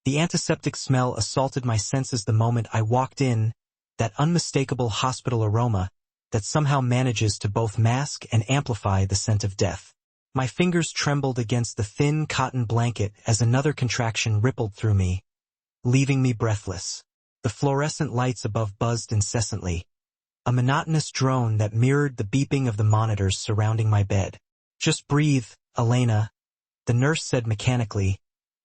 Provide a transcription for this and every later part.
The antiseptic smell assaulted my senses the moment I walked in, that unmistakable hospital aroma that somehow manages to both mask and amplify the scent of death. My fingers trembled against the thin cotton blanket as another contraction rippled through me, leaving me breathless. The fluorescent lights above buzzed incessantly, a monotonous drone that mirrored the beeping of the monitors surrounding my bed. "Just breathe, Elena," the nurse said mechanically,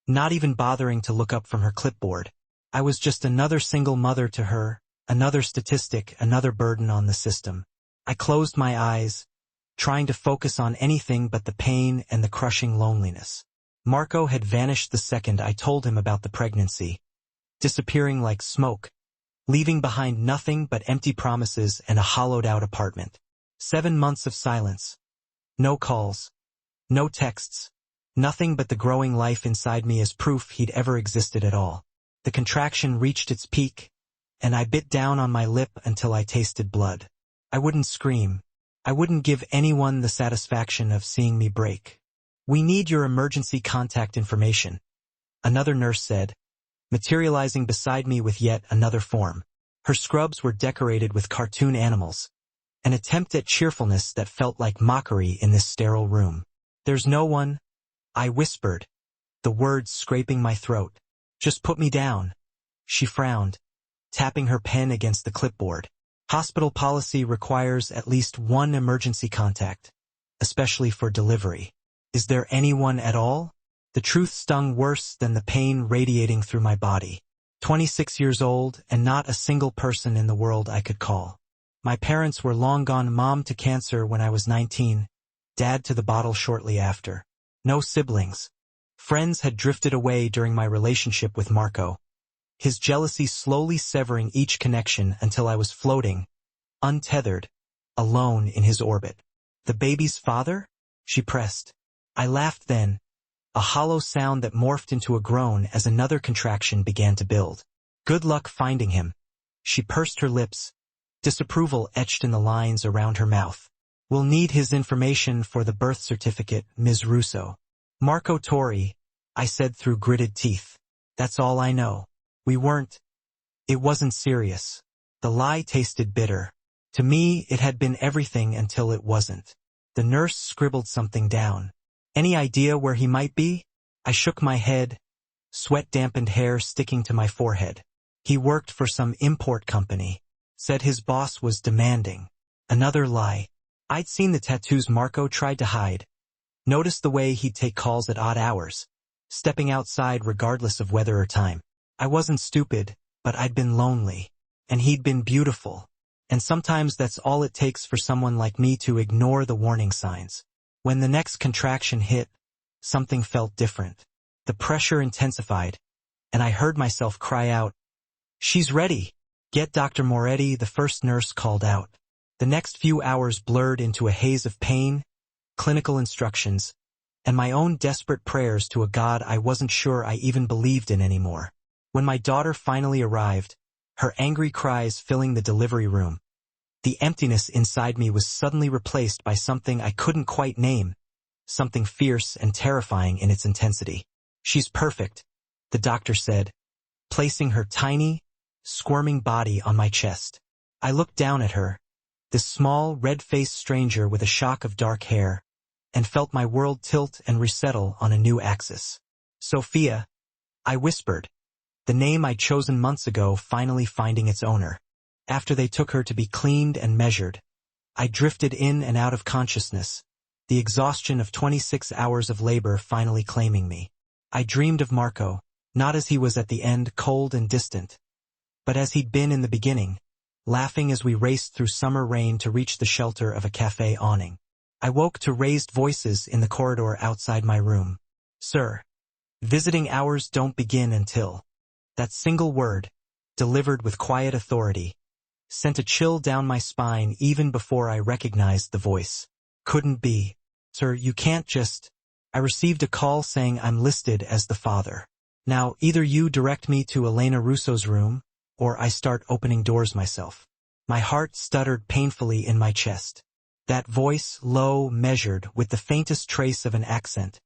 not even bothering to look up from her clipboard. I was just another single mother to her, another statistic, another burden on the system. I closed my eyes, trying to focus on anything but the pain and the crushing loneliness. Marco had vanished the second I told him about the pregnancy, disappearing like smoke, leaving behind nothing but empty promises and a hollowed-out apartment. 7 months of silence. No calls. No texts. Nothing but the growing life inside me as proof he'd ever existed at all. The contraction reached its peak, and I bit down on my lip until I tasted blood. I wouldn't scream. I wouldn't give anyone the satisfaction of seeing me break. "We need your emergency contact information," another nurse said, materializing beside me with yet another form. Her scrubs were decorated with cartoon animals, an attempt at cheerfulness that felt like mockery in this sterile room. "There's no one," I whispered, the words scraping my throat. "Just put me down." She frowned, tapping her pen against the clipboard. "Hospital policy requires at least one emergency contact, especially for delivery. Is there anyone at all?" The truth stung worse than the pain radiating through my body. 26 years old and not a single person in the world I could call. My parents were long gone, mom to cancer when I was 19, dad to the bottle shortly after. No siblings. Friends had drifted away during my relationship with Marco, his jealousy slowly severing each connection until I was floating, untethered, alone in his orbit. "The baby's father?" she pressed. I laughed then, a hollow sound that morphed into a groan as another contraction began to build. "Good luck finding him." She pursed her lips, disapproval etched in the lines around her mouth. "We'll need his information for the birth certificate, Ms. Russo." "Marco Torri," I said through gritted teeth. "That's all I know. We weren't. It wasn't serious." The lie tasted bitter. To me, it had been everything until it wasn't. The nurse scribbled something down. "Any idea where he might be?" I shook my head, sweat-dampened hair sticking to my forehead. "He worked for some import company. Said his boss was demanding." Another lie. I'd seen the tattoos Marco tried to hide. Noticed the way he'd take calls at odd hours, stepping outside regardless of weather or time. I wasn't stupid, but I'd been lonely. And he'd been beautiful. And sometimes that's all it takes for someone like me to ignore the warning signs. When the next contraction hit, something felt different. The pressure intensified, and I heard myself cry out, "She's ready! Get Dr. Moretti," the first nurse called out. The next few hours blurred into a haze of pain, clinical instructions, and my own desperate prayers to a God I wasn't sure I even believed in anymore. When my daughter finally arrived, her angry cries filling the delivery room, the emptiness inside me was suddenly replaced by something I couldn't quite name, something fierce and terrifying in its intensity. "She's perfect," the doctor said, placing her tiny, squirming body on my chest. I looked down at her, this small, red-faced stranger with a shock of dark hair, and felt my world tilt and resettle on a new axis. "Sophia," I whispered, the name I'd chosen months ago finally finding its owner. After they took her to be cleaned and measured, I drifted in and out of consciousness, the exhaustion of 26 hours of labor finally claiming me. I dreamed of Marco, not as he was at the end, cold and distant, but as he'd been in the beginning, laughing as we raced through summer rain to reach the shelter of a cafe awning. I woke to raised voices in the corridor outside my room. "Sir, visiting hours don't begin until..." That single word, delivered with quiet authority, sent a chill down my spine even before I recognized the voice. "Couldn't be. Sir, you can't just..." I received a call saying I'm listed as the father. Now, either you direct me to Elena Russo's room, or I start opening doors myself. My heart stuttered painfully in my chest. That voice, low, measured, with the faintest trace of an accent,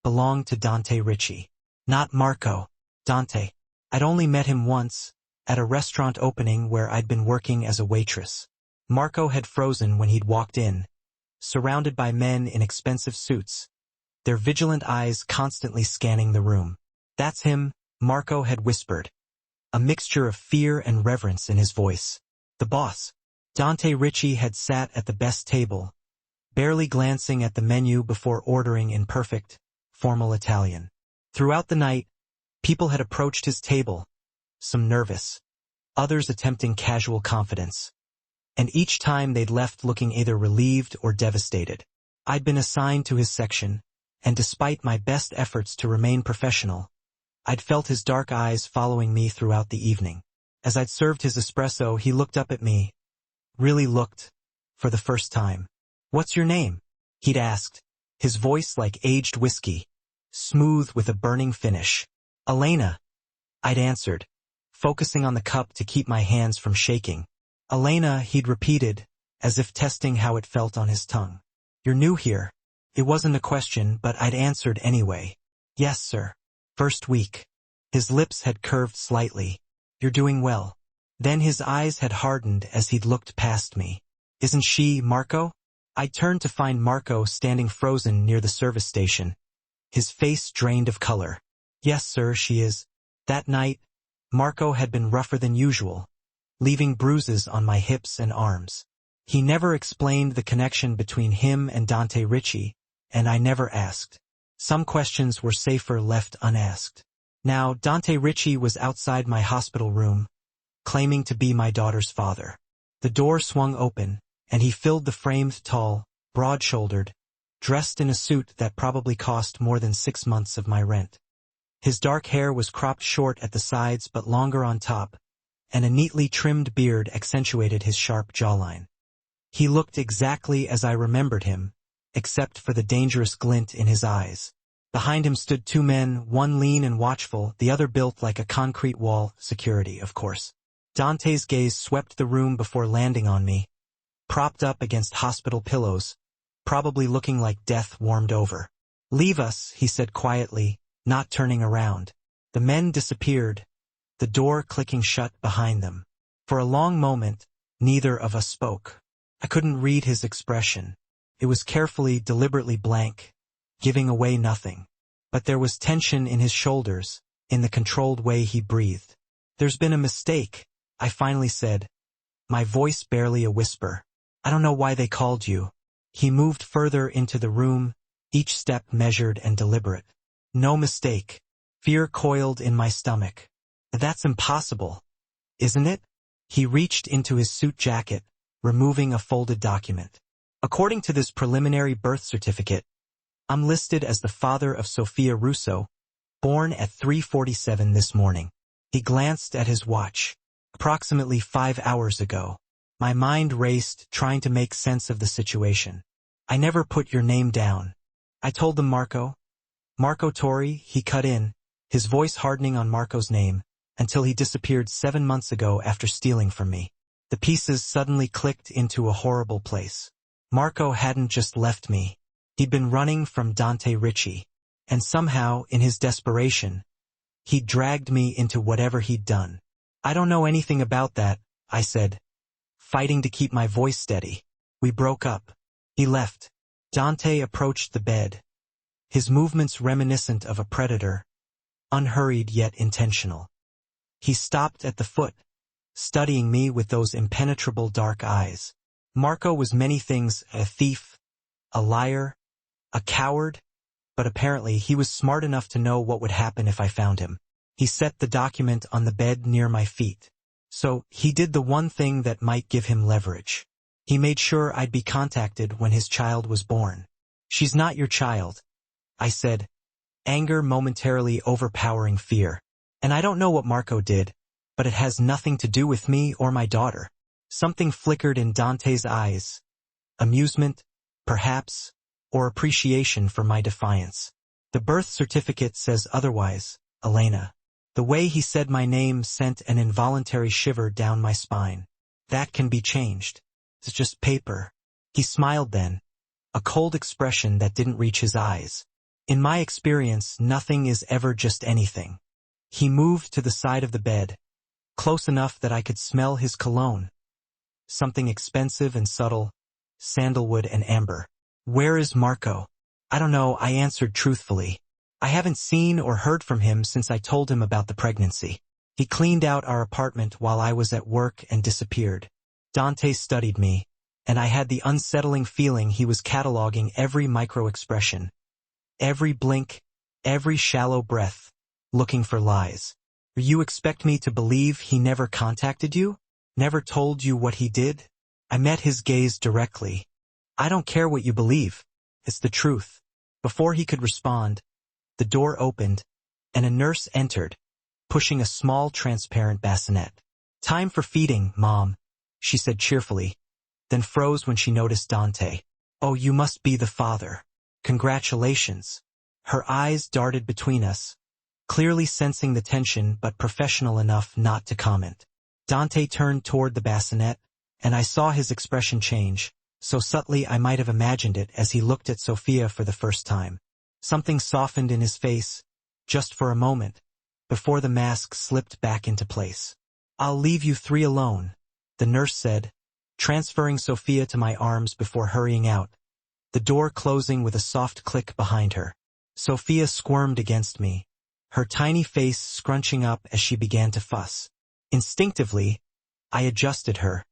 belonged to Dante Ricci. Not Marco. Dante. I'd only met him once, at a restaurant opening where I'd been working as a waitress. Marco had frozen when he'd walked in, surrounded by men in expensive suits, their vigilant eyes constantly scanning the room. That's him, Marco had whispered, a mixture of fear and reverence in his voice. The boss. Dante Ricci had sat at the best table, barely glancing at the menu before ordering in perfect, formal Italian. Throughout the night, people had approached his table, some nervous, others attempting casual confidence. And each time they'd left looking either relieved or devastated. I'd been assigned to his section, and despite my best efforts to remain professional, I'd felt his dark eyes following me throughout the evening. As I'd served his espresso, he looked up at me, really looked, for the first time. "What's your name?" he'd asked, his voice like aged whiskey, smooth with a burning finish. "Elena," I'd answered, focusing on the cup to keep my hands from shaking. "Elena," he'd repeated, as if testing how it felt on his tongue. "You're new here." It wasn't a question, but I'd answered anyway. "Yes, sir. First week." His lips had curved slightly. "You're doing well." Then his eyes had hardened as he'd looked past me. "Isn't she Marco?" I turned to find Marco standing frozen near the service station, his face drained of color. "Yes, sir, she is." That night, Marco had been rougher than usual, leaving bruises on my hips and arms. He never explained the connection between him and Dante Ricci, and I never asked. Some questions were safer left unasked. Now, Dante Ricci was outside my hospital room, claiming to be my daughter's father. The door swung open, and he filled the frame tall, broad-shouldered, dressed in a suit that probably cost more than 6 months of my rent. His dark hair was cropped short at the sides but longer on top, and a neatly trimmed beard accentuated his sharp jawline. He looked exactly as I remembered him, except for the dangerous glint in his eyes. Behind him stood 2 men, one lean and watchful, the other built like a concrete wall, security, of course. Dante's gaze swept the room before landing on me, propped up against hospital pillows, probably looking like death warmed over. "Leave us," he said quietly, not turning around. The men disappeared, the door clicking shut behind them. For a long moment, neither of us spoke. I couldn't read his expression. It was carefully, deliberately blank, giving away nothing. But there was tension in his shoulders, in the controlled way he breathed. "There's been a mistake," I finally said, my voice barely a whisper. "I don't know why they called you." He moved further into the room, each step measured and deliberate. "No mistake." Fear coiled in my stomach. "That's impossible, isn't it?" He reached into his suit jacket, removing a folded document. "According to this preliminary birth certificate, I'm listed as the father of Sophia Russo, born at 3:47 this morning." He glanced at his watch. "Approximately 5 hours ago." My mind raced, trying to make sense of the situation. "I never put your name down." I told them Marco. "Marco Torri," he cut in, his voice hardening on Marco's name, until he disappeared 7 months ago after stealing from me. The pieces suddenly clicked into a horrible place. Marco hadn't just left me. He'd been running from Dante Ricci. And somehow, in his desperation, he'd dragged me into whatever he'd done. "I don't know anything about that," I said, fighting to keep my voice steady. "We broke up." He left. Dante approached the bed, his movements reminiscent of a predator, unhurried yet intentional. He stopped at the foot, studying me with those impenetrable dark eyes. Marco was many things: a thief, a liar, a coward, but apparently he was smart enough to know what would happen if I found him. He set the document on the bed near my feet. So, he did the one thing that might give him leverage. He made sure I'd be contacted when his child was born. "She's not your child," I said, anger momentarily overpowering fear. "And I don't know what Marco did, but it has nothing to do with me or my daughter." Something flickered in Dante's eyes. Amusement, perhaps, or appreciation for my defiance. "The birth certificate says otherwise, Elena." The way he said my name sent an involuntary shiver down my spine. "That can be changed. It's just paper." He smiled then, a cold expression that didn't reach his eyes. "In my experience, nothing is ever just anything." He moved to the side of the bed, close enough that I could smell his cologne. Something expensive and subtle, sandalwood and amber. "Where is Marco?" "I don't know," I answered truthfully. "I haven't seen or heard from him since I told him about the pregnancy. He cleaned out our apartment while I was at work and disappeared." Dante studied me, and I had the unsettling feeling he was cataloging every micro-expression, every blink, every shallow breath, looking for lies. "You expect me to believe he never contacted you? Never told you what he did?" I met his gaze directly. "I don't care what you believe. It's the truth." Before he could respond, the door opened, and a nurse entered, pushing a small transparent bassinet. "Time for feeding, Mom," she said cheerfully, then froze when she noticed Dante. "Oh, you must be the father. Congratulations." Her eyes darted between us, clearly sensing the tension but professional enough not to comment. Dante turned toward the bassinet, and I saw his expression change, so subtly I might have imagined it as he looked at Sophia for the first time. Something softened in his face, just for a moment, before the mask slipped back into place. "I'll leave you three alone," the nurse said, transferring Sophia to my arms before hurrying out, the door closing with a soft click behind her. Sophia squirmed against me, her tiny face scrunching up as she began to fuss. Instinctively, I adjusted her,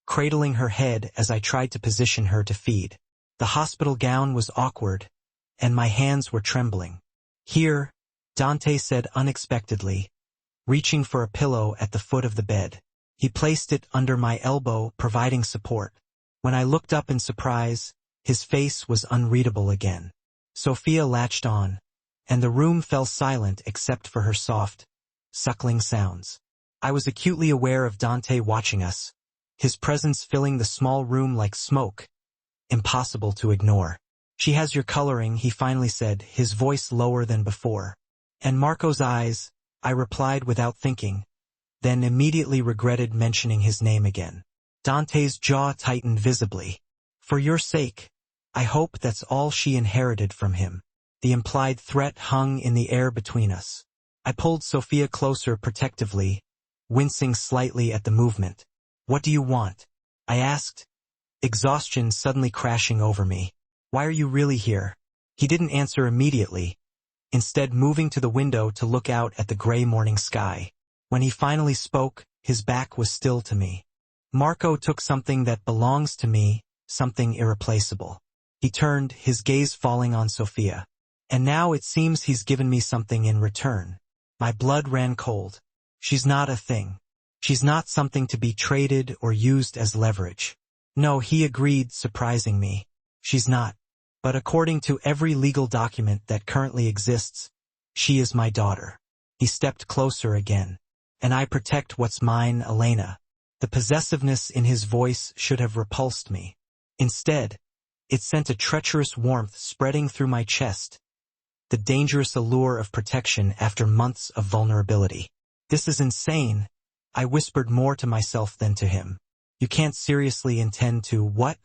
cradling her head as I tried to position her to feed. The hospital gown was awkward, and my hands were trembling. "Here," Dante said unexpectedly, reaching for a pillow at the foot of the bed. He placed it under my elbow, providing support. When I looked up in surprise, his face was unreadable again. Sophia latched on, and the room fell silent except for her soft, suckling sounds. I was acutely aware of Dante watching us, his presence filling the small room like smoke, impossible to ignore. "She has your coloring," he finally said, his voice lower than before. "And Marco's eyes," I replied without thinking, then immediately regretted mentioning his name again. Dante's jaw tightened visibly. "For your sake, I hope that's all she inherited from him." The implied threat hung in the air between us. I pulled Sophia closer protectively, wincing slightly at the movement. "What do you want?" I asked, exhaustion suddenly crashing over me. "Why are you really here?" He didn't answer immediately, instead moving to the window to look out at the gray morning sky. When he finally spoke, his back was still to me. "Marco took something that belongs to me, something irreplaceable." He turned, his gaze falling on Sophia. "And now it seems he's given me something in return." My blood ran cold. "She's not a thing. She's not something to be traded or used as leverage." "No," he agreed, surprising me. "She's not. But according to every legal document that currently exists, she is my daughter." He stepped closer again. "And I protect what's mine, Elena." The possessiveness in his voice should have repulsed me. Instead, it sent a treacherous warmth spreading through my chest, the dangerous allure of protection after months of vulnerability. "This is insane," I whispered more to myself than to him. "You can't seriously intend to, what?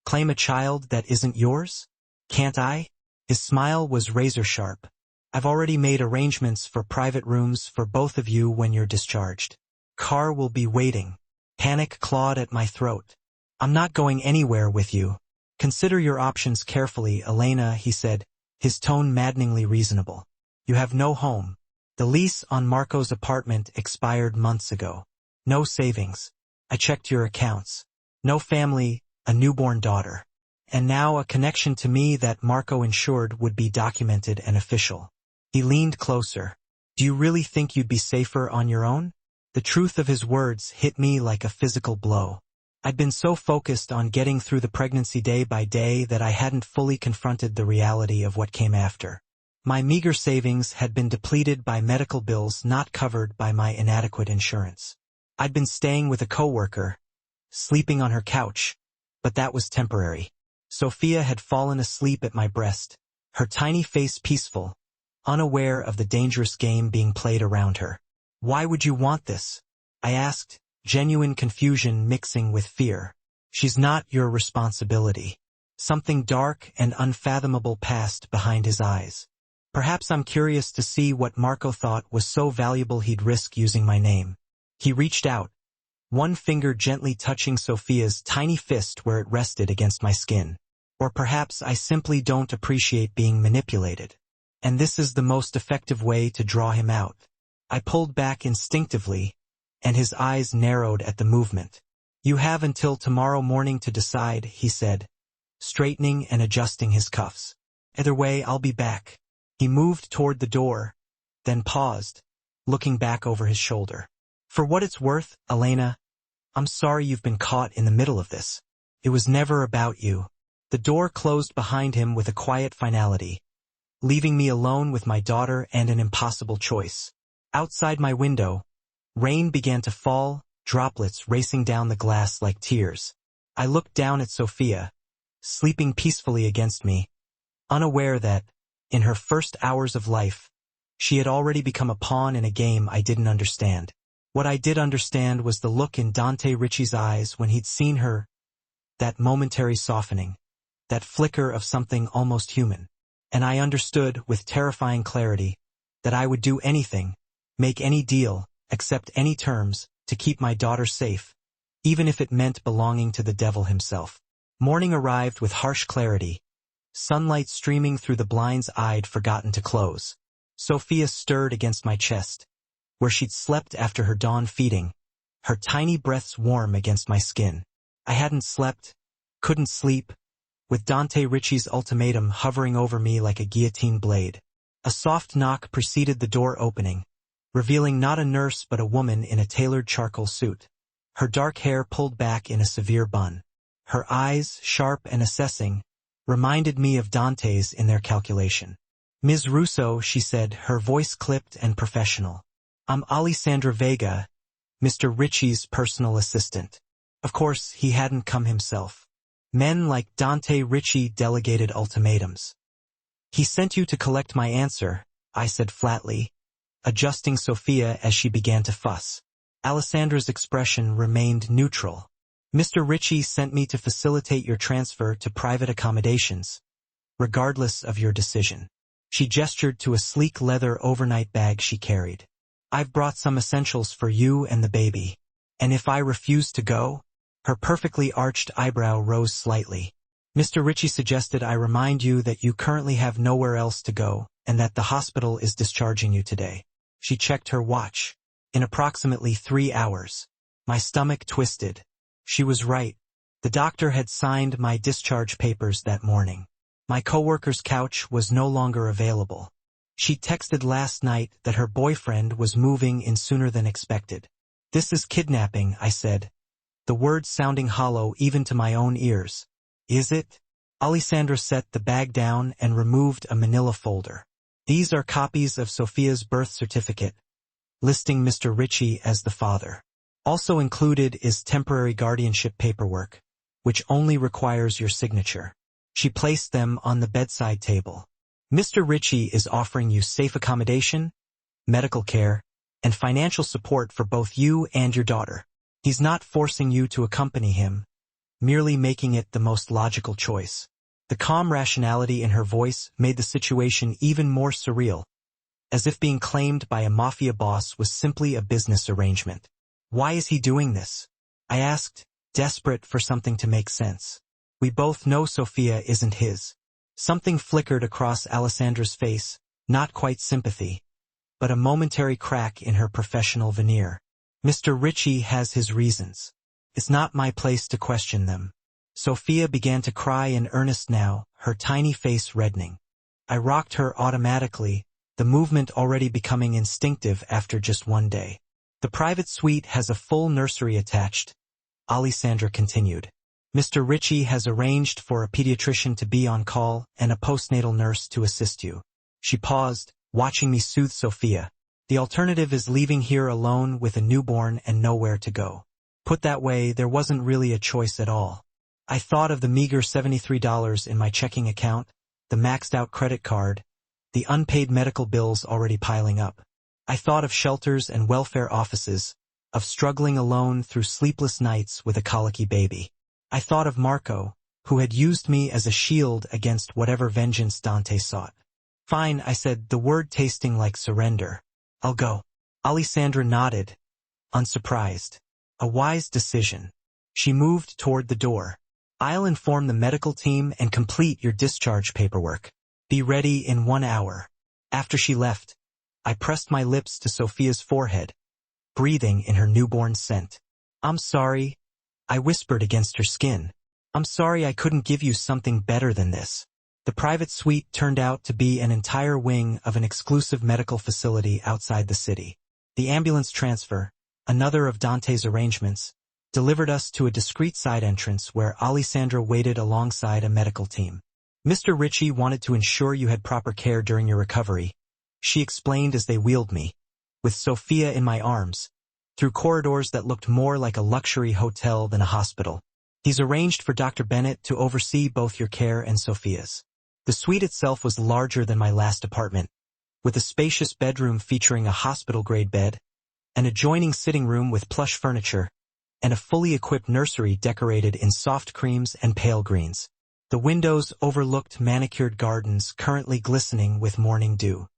Claim a child that isn't yours? Can't I?" His smile was razor-sharp. "I've already made arrangements for private rooms for both of you when you're discharged. Car will be waiting." Panic clawed at my throat. "I'm not going anywhere with you. Consider your options carefully, Elena," he said, his tone maddeningly reasonable. "You have no home. The lease on Marco's apartment expired months ago. No savings. I checked your accounts. No family, a newborn daughter. And now a connection to me that Marco ensured would be documented and official." He leaned closer. "Do you really think you'd be safer on your own?" The truth of his words hit me like a physical blow. I'd been so focused on getting through the pregnancy day by day that I hadn't fully confronted the reality of what came after. My meager savings had been depleted by medical bills not covered by my inadequate insurance. I'd been staying with a coworker, sleeping on her couch, but that was temporary. Sophia had fallen asleep at my breast, her tiny face peaceful, unaware of the dangerous game being played around her. "Why would you want this?" I asked, genuine confusion mixing with fear. "She's not your responsibility." Something dark and unfathomable passed behind his eyes. Perhaps I'm curious to see what Marco thought was so valuable he'd risk using my name. He reached out, one finger gently touching Sophia's tiny fist where it rested against my skin. Or perhaps I simply don't appreciate being manipulated. And this is the most effective way to draw him out. I pulled back instinctively, and his eyes narrowed at the movement. You have until tomorrow morning to decide, he said, straightening and adjusting his cuffs. Either way, I'll be back. He moved toward the door, then paused, looking back over his shoulder. For what it's worth, Elena, I'm sorry you've been caught in the middle of this. It was never about you. The door closed behind him with a quiet finality, leaving me alone with my daughter and an impossible choice. Outside my window, rain began to fall, droplets racing down the glass like tears. I looked down at Sophia, sleeping peacefully against me, unaware that, in her first hours of life, she had already become a pawn in a game I didn't understand. What I did understand was the look in Dante Ritchie's eyes when he'd seen her, that momentary softening, that flicker of something almost human. And I understood, with terrifying clarity, that I would do anything, make any deal, accept any terms, to keep my daughter safe, even if it meant belonging to the devil himself. Morning arrived with harsh clarity, sunlight streaming through the blinds I'd forgotten to close. Sophia stirred against my chest, where she'd slept after her dawn feeding, her tiny breaths warm against my skin. I hadn't slept, couldn't sleep, with Dante Ritchie's ultimatum hovering over me like a guillotine blade. A soft knock preceded the door opening, revealing not a nurse but a woman in a tailored charcoal suit, her dark hair pulled back in a severe bun. Her eyes, sharp and assessing, reminded me of Dante's in their calculation. Ms. Russo, she said, her voice clipped and professional. I'm Alessandra Vega, Mr. Ritchie's personal assistant. Of course, he hadn't come himself. Men like Dante Ritchie delegated ultimatums. He sent you to collect my answer, I said flatly, adjusting Sophia as she began to fuss. Alessandra's expression remained neutral. Mr. Ritchie sent me to facilitate your transfer to private accommodations, regardless of your decision. She gestured to a sleek leather overnight bag she carried. I've brought some essentials for you and the baby. And if I refuse to go? Her perfectly arched eyebrow rose slightly. Mr. Ritchie suggested I remind you that you currently have nowhere else to go, and that the hospital is discharging you today. She checked her watch. In approximately 3 hours. My stomach twisted. She was right. The doctor had signed my discharge papers that morning. My coworker's couch was no longer available. She texted last night that her boyfriend was moving in sooner than expected. This is kidnapping, I said, the words sounding hollow even to my own ears. Is it? Alessandra set the bag down and removed a manila folder. These are copies of Sophia's birth certificate, listing Mr. Ritchie as the father. Also included is temporary guardianship paperwork, which only requires your signature. She placed them on the bedside table. Mr. Ritchie is offering you safe accommodation, medical care, and financial support for both you and your daughter. He's not forcing you to accompany him, merely making it the most logical choice. The calm rationality in her voice made the situation even more surreal, as if being claimed by a mafia boss was simply a business arrangement. Why is he doing this? I asked, desperate for something to make sense. We both know Sophia isn't his. Something flickered across Alessandra's face, not quite sympathy, but a momentary crack in her professional veneer. Mr. Ritchie has his reasons. It's not my place to question them. Sophia began to cry in earnest now, her tiny face reddening. I rocked her automatically, the movement already becoming instinctive after just one day. The private suite has a full nursery attached, Alessandra continued. Mr. Ritchie has arranged for a pediatrician to be on call and a postnatal nurse to assist you. She paused, watching me soothe Sophia. The alternative is leaving here alone with a newborn and nowhere to go. Put that way, there wasn't really a choice at all. I thought of the meager $73 in my checking account, the maxed-out credit card, the unpaid medical bills already piling up. I thought of shelters and welfare offices, of struggling alone through sleepless nights with a colicky baby. I thought of Marco, who had used me as a shield against whatever vengeance Dante sought. Fine, I said, the word tasting like surrender. I'll go. Alessandra nodded, unsurprised. A wise decision. She moved toward the door. I'll inform the medical team and complete your discharge paperwork. Be ready in 1 hour. After she left, I pressed my lips to Sophia's forehead, breathing in her newborn scent. I'm sorry, I whispered against her skin. I'm sorry I couldn't give you something better than this. The private suite turned out to be an entire wing of an exclusive medical facility outside the city. The ambulance transfer, another of Dante's arrangements, delivered us to a discreet side entrance where Alessandra waited alongside a medical team. Mr. Ritchie wanted to ensure you had proper care during your recovery, she explained as they wheeled me, with Sophia in my arms, through corridors that looked more like a luxury hotel than a hospital. He's arranged for Dr. Bennett to oversee both your care and Sophia's. The suite itself was larger than my last apartment, with a spacious bedroom featuring a hospital-grade bed, an adjoining sitting room with plush furniture, and a fully equipped nursery decorated in soft creams and pale greens. The windows overlooked manicured gardens currently glistening with morning dew.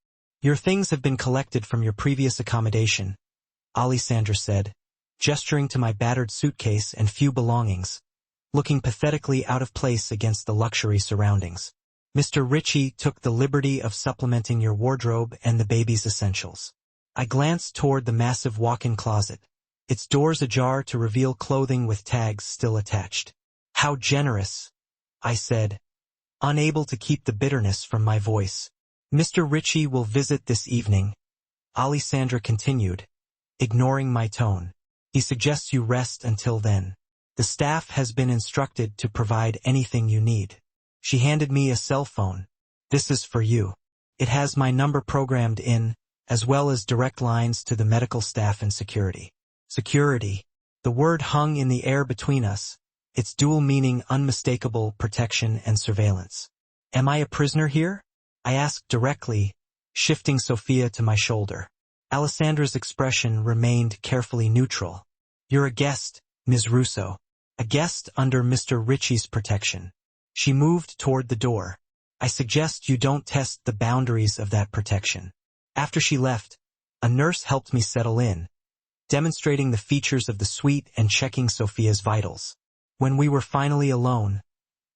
Your things have been collected from your previous accommodation, Alessandra said, gesturing to my battered suitcase and few belongings, looking pathetically out of place against the luxury surroundings. Mr. Ritchie took the liberty of supplementing your wardrobe and the baby's essentials. I glanced toward the massive walk-in closet, its doors ajar to reveal clothing with tags still attached. How generous, I said, unable to keep the bitterness from my voice. Mr. Ritchie will visit this evening, Alessandra continued, ignoring my tone. He suggests you rest until then. The staff has been instructed to provide anything you need. She handed me a cell phone. This is for you. It has my number programmed in, as well as direct lines to the medical staff and security. Security. The word hung in the air between us, its dual meaning unmistakable protection and surveillance. Am I a prisoner here? I asked directly, shifting Sophia to my shoulder. Alessandra's expression remained carefully neutral. You're a guest, Ms. Russo. A guest under Mr. Ritchie's protection. She moved toward the door. I suggest you don't test the boundaries of that protection. After she left, a nurse helped me settle in, demonstrating the features of the suite and checking Sophia's vitals. When we were finally alone,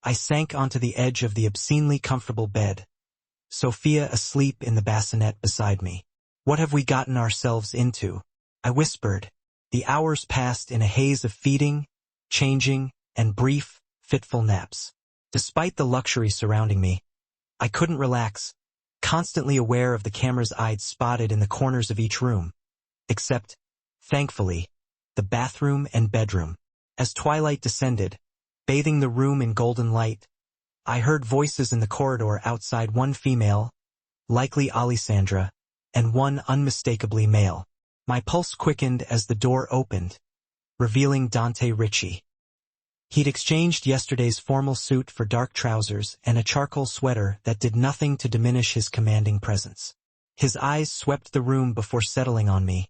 I sank onto the edge of the obscenely comfortable bed, Sophia asleep in the bassinet beside me. What have we gotten ourselves into? I whispered. The hours passed in a haze of feeding, changing, and brief, fitful naps. Despite the luxury surrounding me, I couldn't relax, constantly aware of the cameras I'd spotted in the corners of each room, except, thankfully, the bathroom and bedroom. As twilight descended, bathing the room in golden light, I heard voices in the corridor outside, one female, likely Alessandra, and one unmistakably male. My pulse quickened as the door opened, revealing Dante Ritchie. He'd exchanged yesterday's formal suit for dark trousers and a charcoal sweater that did nothing to diminish his commanding presence. His eyes swept the room before settling on me,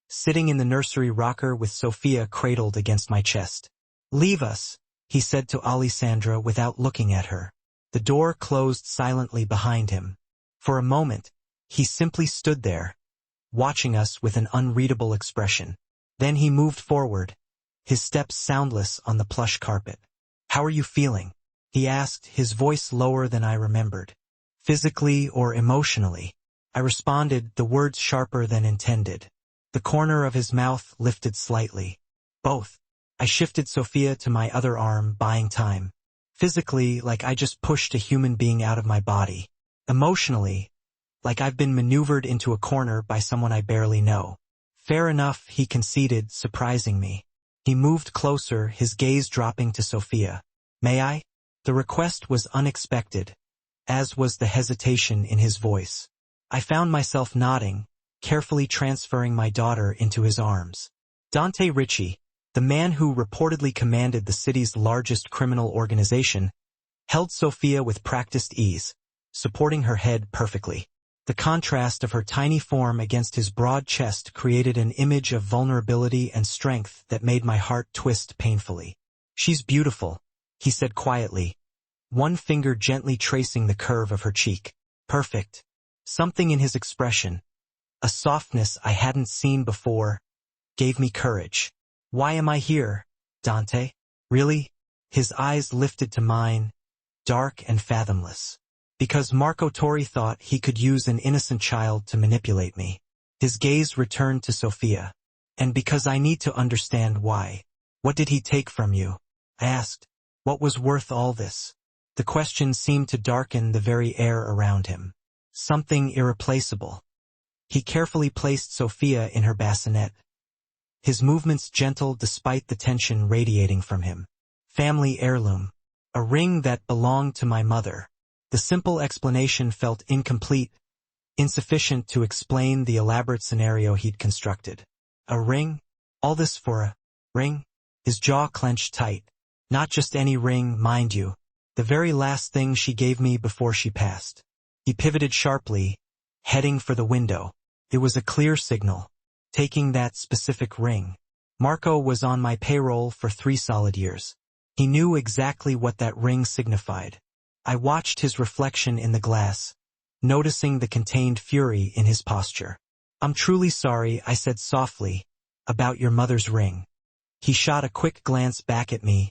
sitting in the nursery rocker with Sophia cradled against my chest. Leave us, he said to Alessandra without looking at her. The door closed silently behind him. For a moment, he simply stood there, watching us with an unreadable expression. Then he moved forward, his steps soundless on the plush carpet. How are you feeling? He asked, his voice lower than I remembered. Physically or emotionally? I responded, the words sharper than intended. The corner of his mouth lifted slightly. Both. I shifted Sophia to my other arm, buying time. Physically, like I just pushed a human being out of my body. Emotionally, like I've been maneuvered into a corner by someone I barely know. Fair enough, he conceded, surprising me. He moved closer, his gaze dropping to Sophia. May I? The request was unexpected, as was the hesitation in his voice. I found myself nodding, carefully transferring my daughter into his arms. Dante Ritchie, the man who reportedly commanded the city's largest criminal organization, held Sophia with practiced ease, supporting her head perfectly. The contrast of her tiny form against his broad chest created an image of vulnerability and strength that made my heart twist painfully. She's beautiful, he said quietly, one finger gently tracing the curve of her cheek. Perfect, Something in his expression, a softness I hadn't seen before, gave me courage. Why am I here, Dante? Really? His eyes lifted to mine, dark and fathomless. Because Marco Torri thought he could use an innocent child to manipulate me. His gaze returned to Sophia. And because I need to understand why. What did he take from you? I asked. What was worth all this? The question seemed to darken the very air around him. Something irreplaceable. He carefully placed Sophia in her bassinet. His movements gentle despite the tension radiating from him. Family heirloom. A ring that belonged to my mother. The simple explanation felt incomplete, insufficient to explain the elaborate scenario he'd constructed. A ring? All this for a ring? His jaw clenched tight. Not just any ring, mind you. The very last thing she gave me before she passed. He pivoted sharply, heading for the window. It was a clear signal. Taking that specific ring. Marco was on my payroll for 3 solid years. He knew exactly what that ring signified. I watched his reflection in the glass, noticing the contained fury in his posture. I'm truly sorry, I said softly, about your mother's ring. He shot a quick glance back at me,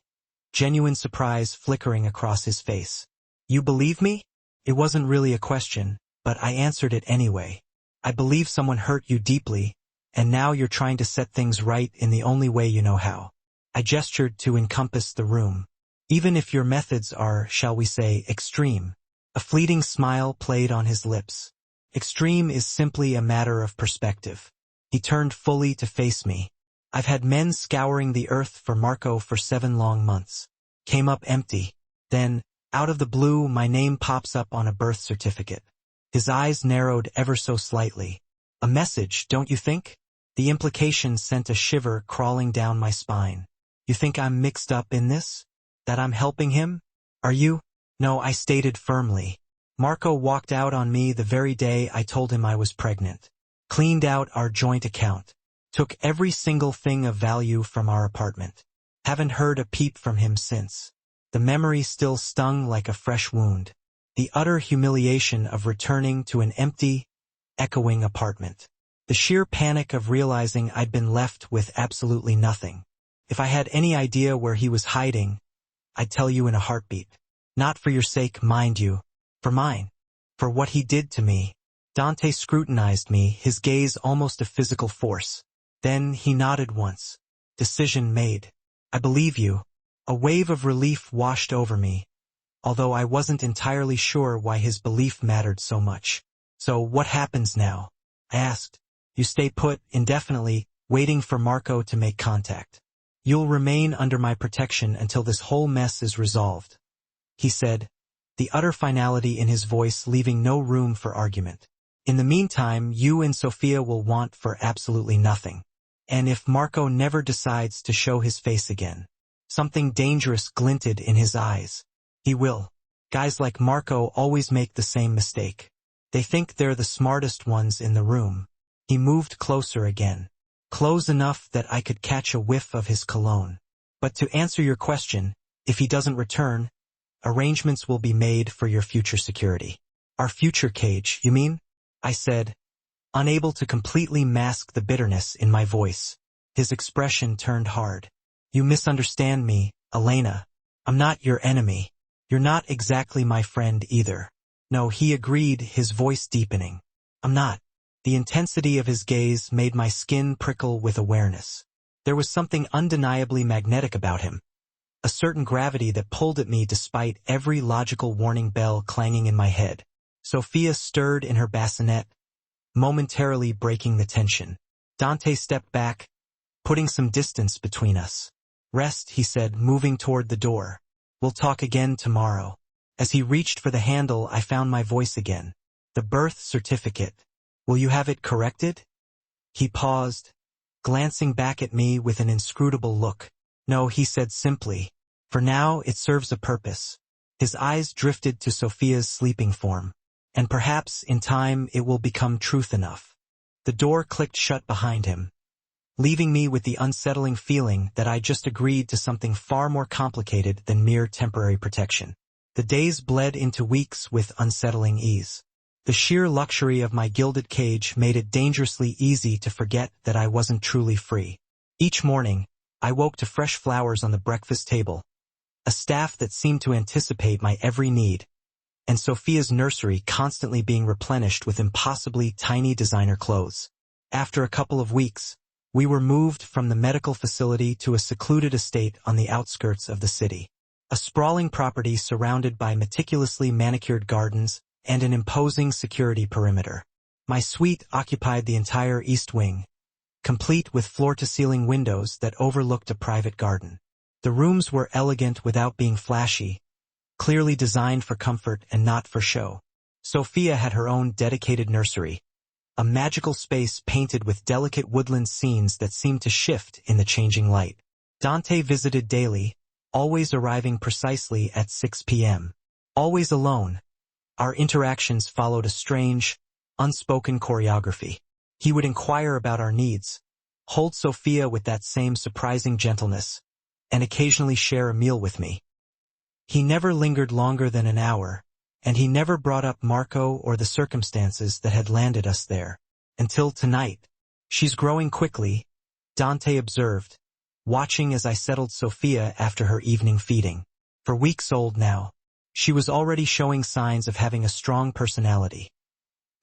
genuine surprise flickering across his face. You believe me? It wasn't really a question, but I answered it anyway. I believe someone hurt you deeply, and now you're trying to set things right in the only way you know how. I gestured to encompass the room. Even if your methods are, shall we say, extreme. A fleeting smile played on his lips. Extreme is simply a matter of perspective. He turned fully to face me. I've had men scouring the earth for Marco for 7 long months. Came up empty. Then, out of the blue, my name pops up on a birth certificate. His eyes narrowed ever so slightly. A message, don't you think? The implication sent a shiver crawling down my spine. You think I'm mixed up in this? That I'm helping him? Are you? No, I stated firmly. Marco walked out on me the very day I told him I was pregnant. Cleaned out our joint account. Took every single thing of value from our apartment. Haven't heard a peep from him since. The memory still stung like a fresh wound. The utter humiliation of returning to an empty, echoing apartment. The sheer panic of realizing I'd been left with absolutely nothing. If I had any idea where he was hiding, I'd tell you in a heartbeat. Not for your sake, mind you. For mine. For what he did to me. Dante scrutinized me, his gaze almost a physical force. Then he nodded once. Decision made. I believe you. A wave of relief washed over me, although I wasn't entirely sure why his belief mattered so much. So what happens now? I asked. You stay put, indefinitely, waiting for Marco to make contact. You'll remain under my protection until this whole mess is resolved. He said, the utter finality in his voice leaving no room for argument. In the meantime, you and Sophia will want for absolutely nothing. And if Marco never decides to show his face again, something dangerous glinted in his eyes. He will. Guys like Marco always make the same mistake. They think they're the smartest ones in the room. He moved closer again. Close enough that I could catch a whiff of his cologne. But to answer your question, if he doesn't return, arrangements will be made for your future security. Our future cage, you mean? I said, unable to completely mask the bitterness in my voice. His expression turned hard. You misunderstand me, Elena. I'm not your enemy. You're not exactly my friend either. No, he agreed, his voice deepening. I'm not. The intensity of his gaze made my skin prickle with awareness. There was something undeniably magnetic about him. A certain gravity that pulled at me despite every logical warning bell clanging in my head. Sophia stirred in her bassinet, momentarily breaking the tension. Dante stepped back, putting some distance between us. Rest, he said, moving toward the door. We'll talk again tomorrow. As he reached for the handle, I found my voice again. The birth certificate. Will you have it corrected? He paused, glancing back at me with an inscrutable look. No, he said simply. For now, it serves a purpose. His eyes drifted to Sophia's sleeping form. And perhaps, in time, it will become truth enough. The door clicked shut behind him, leaving me with the unsettling feeling that I just agreed to something far more complicated than mere temporary protection. The days bled into weeks with unsettling ease. The sheer luxury of my gilded cage made it dangerously easy to forget that I wasn't truly free. Each morning, I woke to fresh flowers on the breakfast table, a staff that seemed to anticipate my every need, and Sophia's nursery constantly being replenished with impossibly tiny designer clothes. After a couple of weeks, we were moved from the medical facility to a secluded estate on the outskirts of the city. A sprawling property surrounded by meticulously manicured gardens and an imposing security perimeter. My suite occupied the entire east wing, complete with floor-to-ceiling windows that overlooked a private garden. The rooms were elegant without being flashy, clearly designed for comfort and not for show. Sophia had her own dedicated nursery, a magical space painted with delicate woodland scenes that seemed to shift in the changing light. Dante visited daily, always arriving precisely at 6 p.m. Always alone, our interactions followed a strange, unspoken choreography. He would inquire about our needs, hold Sophia with that same surprising gentleness, and occasionally share a meal with me. He never lingered longer than an hour, and he never brought up Marco or the circumstances that had landed us there. Until tonight. She's growing quickly, Dante observed, watching as I settled Sophia after her evening feeding. For weeks old now, she was already showing signs of having a strong personality.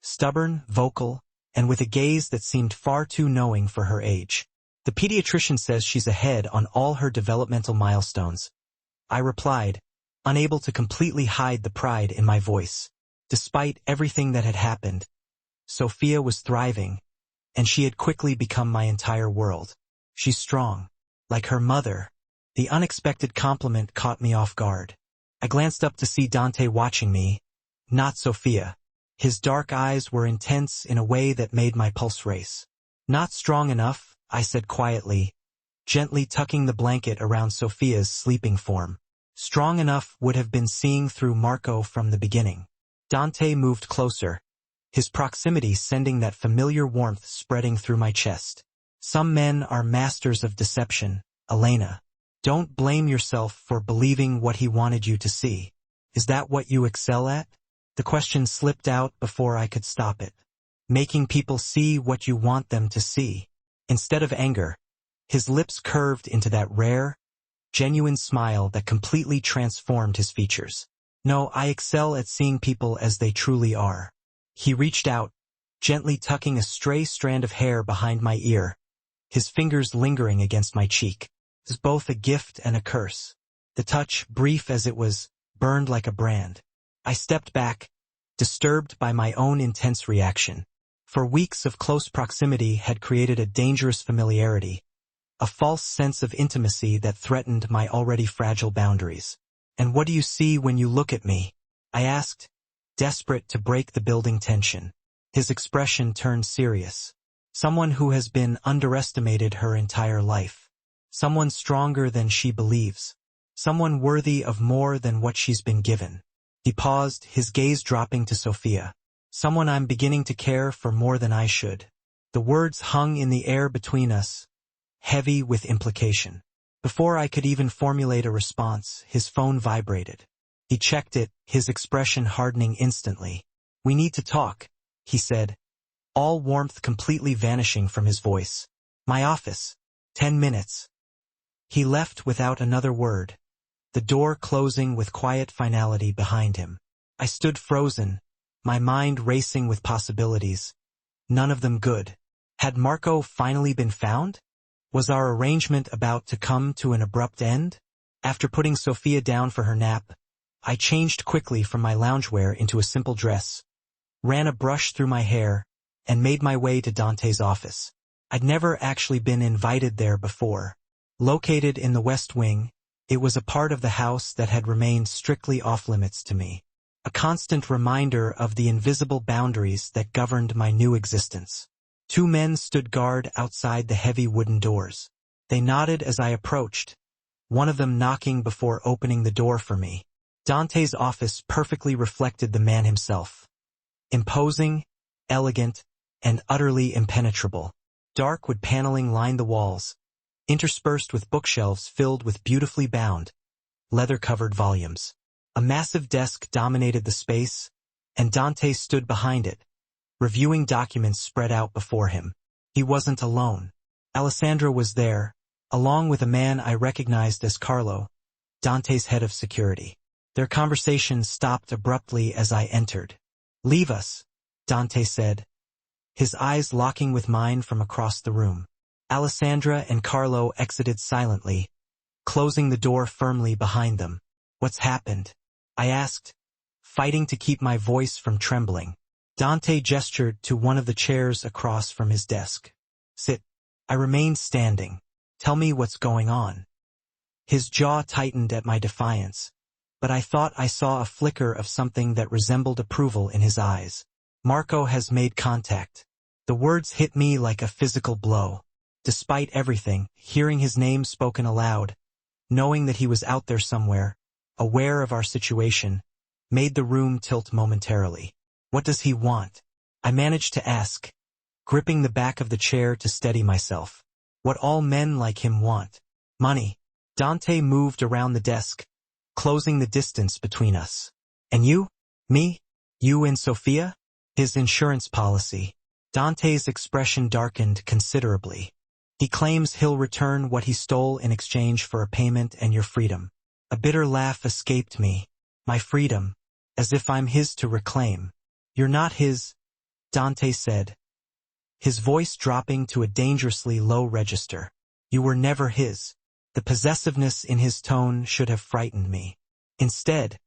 Stubborn, vocal, and with a gaze that seemed far too knowing for her age. The pediatrician says she's ahead on all her developmental milestones. I replied, unable to completely hide the pride in my voice. Despite everything that had happened, Sophia was thriving, and she had quickly become my entire world. She's strong, like her mother. The unexpected compliment caught me off guard. I glanced up to see Dante watching me, not Sophia. His dark eyes were intense in a way that made my pulse race. Not strong enough, I said quietly, gently tucking the blanket around Sophia's sleeping form. Strong enough would have been seeing through Marco from the beginning. Dante moved closer, his proximity sending that familiar warmth spreading through my chest. Some men are masters of deception, Elena. Don't blame yourself for believing what he wanted you to see. Is that what you excel at? The question slipped out before I could stop it. Making people see what you want them to see. Instead of anger, his lips curved into that rare, genuine smile that completely transformed his features. No, I excel at seeing people as they truly are. He reached out, gently tucking a stray strand of hair behind my ear, his fingers lingering against my cheek. It was both a gift and a curse. The touch, brief as it was, burned like a brand. I stepped back, disturbed by my own intense reaction. For weeks of close proximity had created a dangerous familiarity, a false sense of intimacy that threatened my already fragile boundaries. And what do you see when you look at me? I asked, desperate to break the building tension. His expression turned serious. Someone who has been underestimated her entire life. Someone stronger than she believes. Someone worthy of more than what she's been given. He paused, his gaze dropping to Sophia. Someone I'm beginning to care for more than I should. The words hung in the air between us, heavy with implication. Before I could even formulate a response, his phone vibrated. He checked it, his expression hardening instantly. We need to talk, he said, all warmth completely vanishing from his voice. My office. 10 minutes. He left without another word, the door closing with quiet finality behind him. I stood frozen, my mind racing with possibilities, none of them good. Had Marco finally been found? Was our arrangement about to come to an abrupt end? After putting Sophia down for her nap, I changed quickly from my loungewear into a simple dress, ran a brush through my hair, and made my way to Dante's office. I'd never actually been invited there before. Located in the West Wing, it was a part of the house that had remained strictly off-limits to me. A constant reminder of the invisible boundaries that governed my new existence. 2 men stood guard outside the heavy wooden doors. They nodded as I approached, one of them knocking before opening the door for me. Dante's office perfectly reflected the man himself. Imposing, elegant, and utterly impenetrable. Dark wood paneling lined the walls, interspersed with bookshelves filled with beautifully bound, leather-covered volumes. A massive desk dominated the space, and Dante stood behind it, reviewing documents spread out before him. He wasn't alone. Alessandra was there, along with a man I recognized as Carlo, Dante's head of security. Their conversation stopped abruptly as I entered. "Leave us," Dante said, his eyes locking with mine from across the room. Alessandra and Carlo exited silently, closing the door firmly behind them. "What's happened?" I asked, fighting to keep my voice from trembling. Dante gestured to one of the chairs across from his desk. "Sit." I remained standing. "Tell me what's going on." His jaw tightened at my defiance, but I thought I saw a flicker of something that resembled approval in his eyes. "Marco has made contact." The words hit me like a physical blow. Despite everything, hearing his name spoken aloud, knowing that he was out there somewhere, aware of our situation, made the room tilt momentarily. "What does he want?" I managed to ask, gripping the back of the chair to steady myself. "What all men like him want. Money." Dante moved around the desk, closing the distance between us. "And you?" "Me? You and Sophia?" "His insurance policy." Dante's expression darkened considerably. "He claims he'll return what he stole in exchange for a payment and your freedom." A bitter laugh escaped me. "My freedom? As if I'm his to reclaim." "You're not his," Dante said, his voice dropping to a dangerously low register. "You were never his." The possessiveness in his tone should have frightened me. Instead,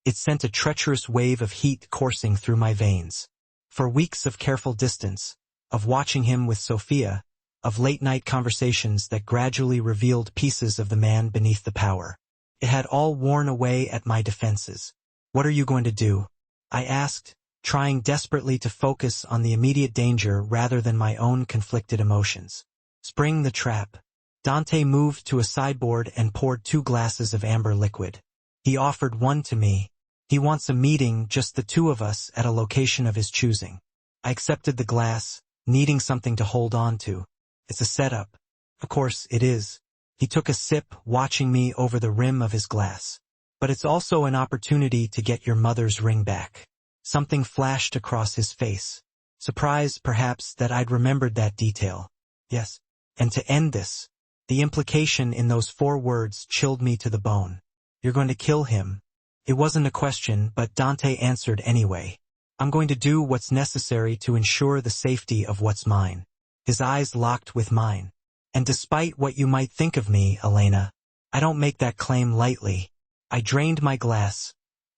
it sent a treacherous wave of heat coursing through my veins. For weeks of careful distance, of watching him with Sophia, of late-night conversations that gradually revealed pieces of the man beneath the power, it had all worn away at my defenses. "What are you going to do?" I asked, trying desperately to focus on the immediate danger rather than my own conflicted emotions. "Spring the trap." Dante moved to a sideboard and poured 2 glasses of amber liquid. He offered one to me. "He wants a meeting, just the 2 of us, at a location of his choosing." I accepted the glass, needing something to hold on to. "It's a setup." "Of course it is." He took a sip, watching me over the rim of his glass. "But it's also an opportunity to get your mother's ring back." Something flashed across his face. Surprise, perhaps, that I'd remembered that detail. "Yes. And to end this." The implication in those 4 words chilled me to the bone. "You're going to kill him." It wasn't a question, but Dante answered anyway. "I'm going to do what's necessary to ensure the safety of what's mine." His eyes locked with mine. "And despite what you might think of me, Elena, I don't make that claim lightly." I drained my glass,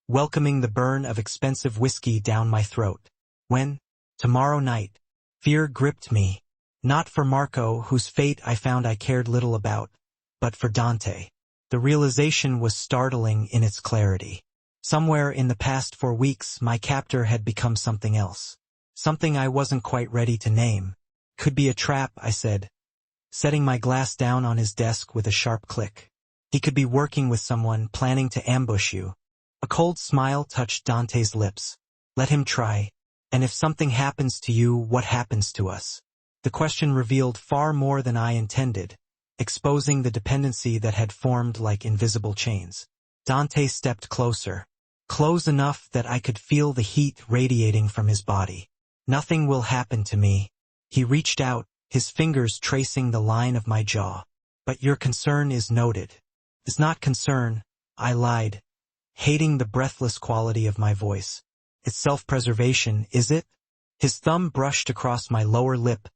welcoming the burn of expensive whiskey down my throat. "When?" "Tomorrow night." Fear gripped me. Not for Marco, whose fate I found I cared little about, but for Dante. The realization was startling in its clarity. Somewhere in the past 4 weeks, my captor had become something else. Something I wasn't quite ready to name. "Could be a trap," I said, setting my glass down on his desk with a sharp click. "He could be working with someone, planning to ambush you." A cold smile touched Dante's lips. "Let him try. And if something happens to you, what happens to us?" The question revealed far more than I intended, exposing the dependency that had formed like invisible chains. Dante stepped closer, close enough that I could feel the heat radiating from his body. "Nothing will happen to me." He reached out, his fingers tracing the line of my jaw. "But your concern is noted." "It's not concern," I lied, hating the breathless quality of my voice. "It's self-preservation, is it?" His thumb brushed across my lower lip,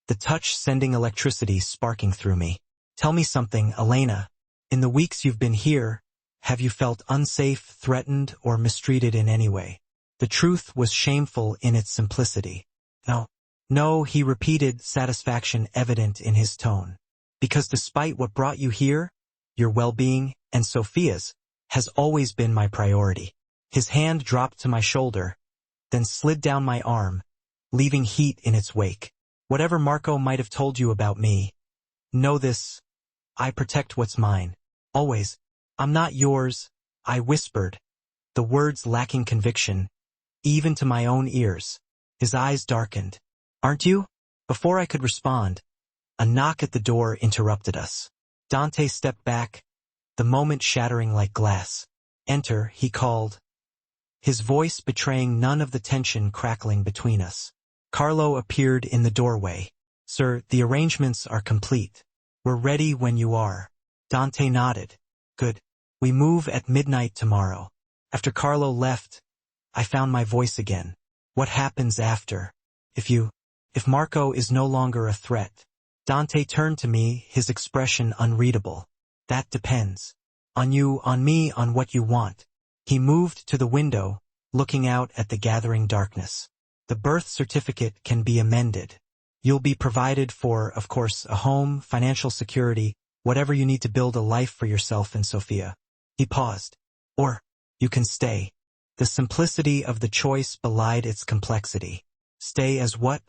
the touch sending electricity sparking through me. "Tell me something, Elena. In the weeks you've been here, have you felt unsafe, threatened, or mistreated in any way?" The truth was shameful in its simplicity. "No." "No," he repeated, satisfaction evident in his tone. "Because despite what brought you here, your well-being, and Sophia's, has always been my priority." His hand dropped to my shoulder, then slid down my arm, leaving heat in its wake. "Whatever Marco might have told you about me, know this. I protect what's mine. Always. I'm not yours," I whispered, the words lacking conviction, even to my own ears. His eyes darkened. "Aren't you?" Before I could respond, a knock at the door interrupted us. Dante stepped back, the moment shattering like glass. "Enter," he called, his voice betraying none of the tension crackling between us. Carlo appeared in the doorway. "Sir, the arrangements are complete. We're ready when you are." Dante nodded. "Good. We move at midnight tomorrow." After Carlo left, I found my voice again. "What happens after? If Marco is no longer a threat?" Dante turned to me, his expression unreadable. "That depends. On you, on me, on what you want." He moved to the window, looking out at the gathering darkness. "The birth certificate can be amended. You'll be provided for, of course, a home, financial security, whatever you need to build a life for yourself and Sophia." He paused. "Or, you can stay." The simplicity of the choice belied its complexity. "Stay as what?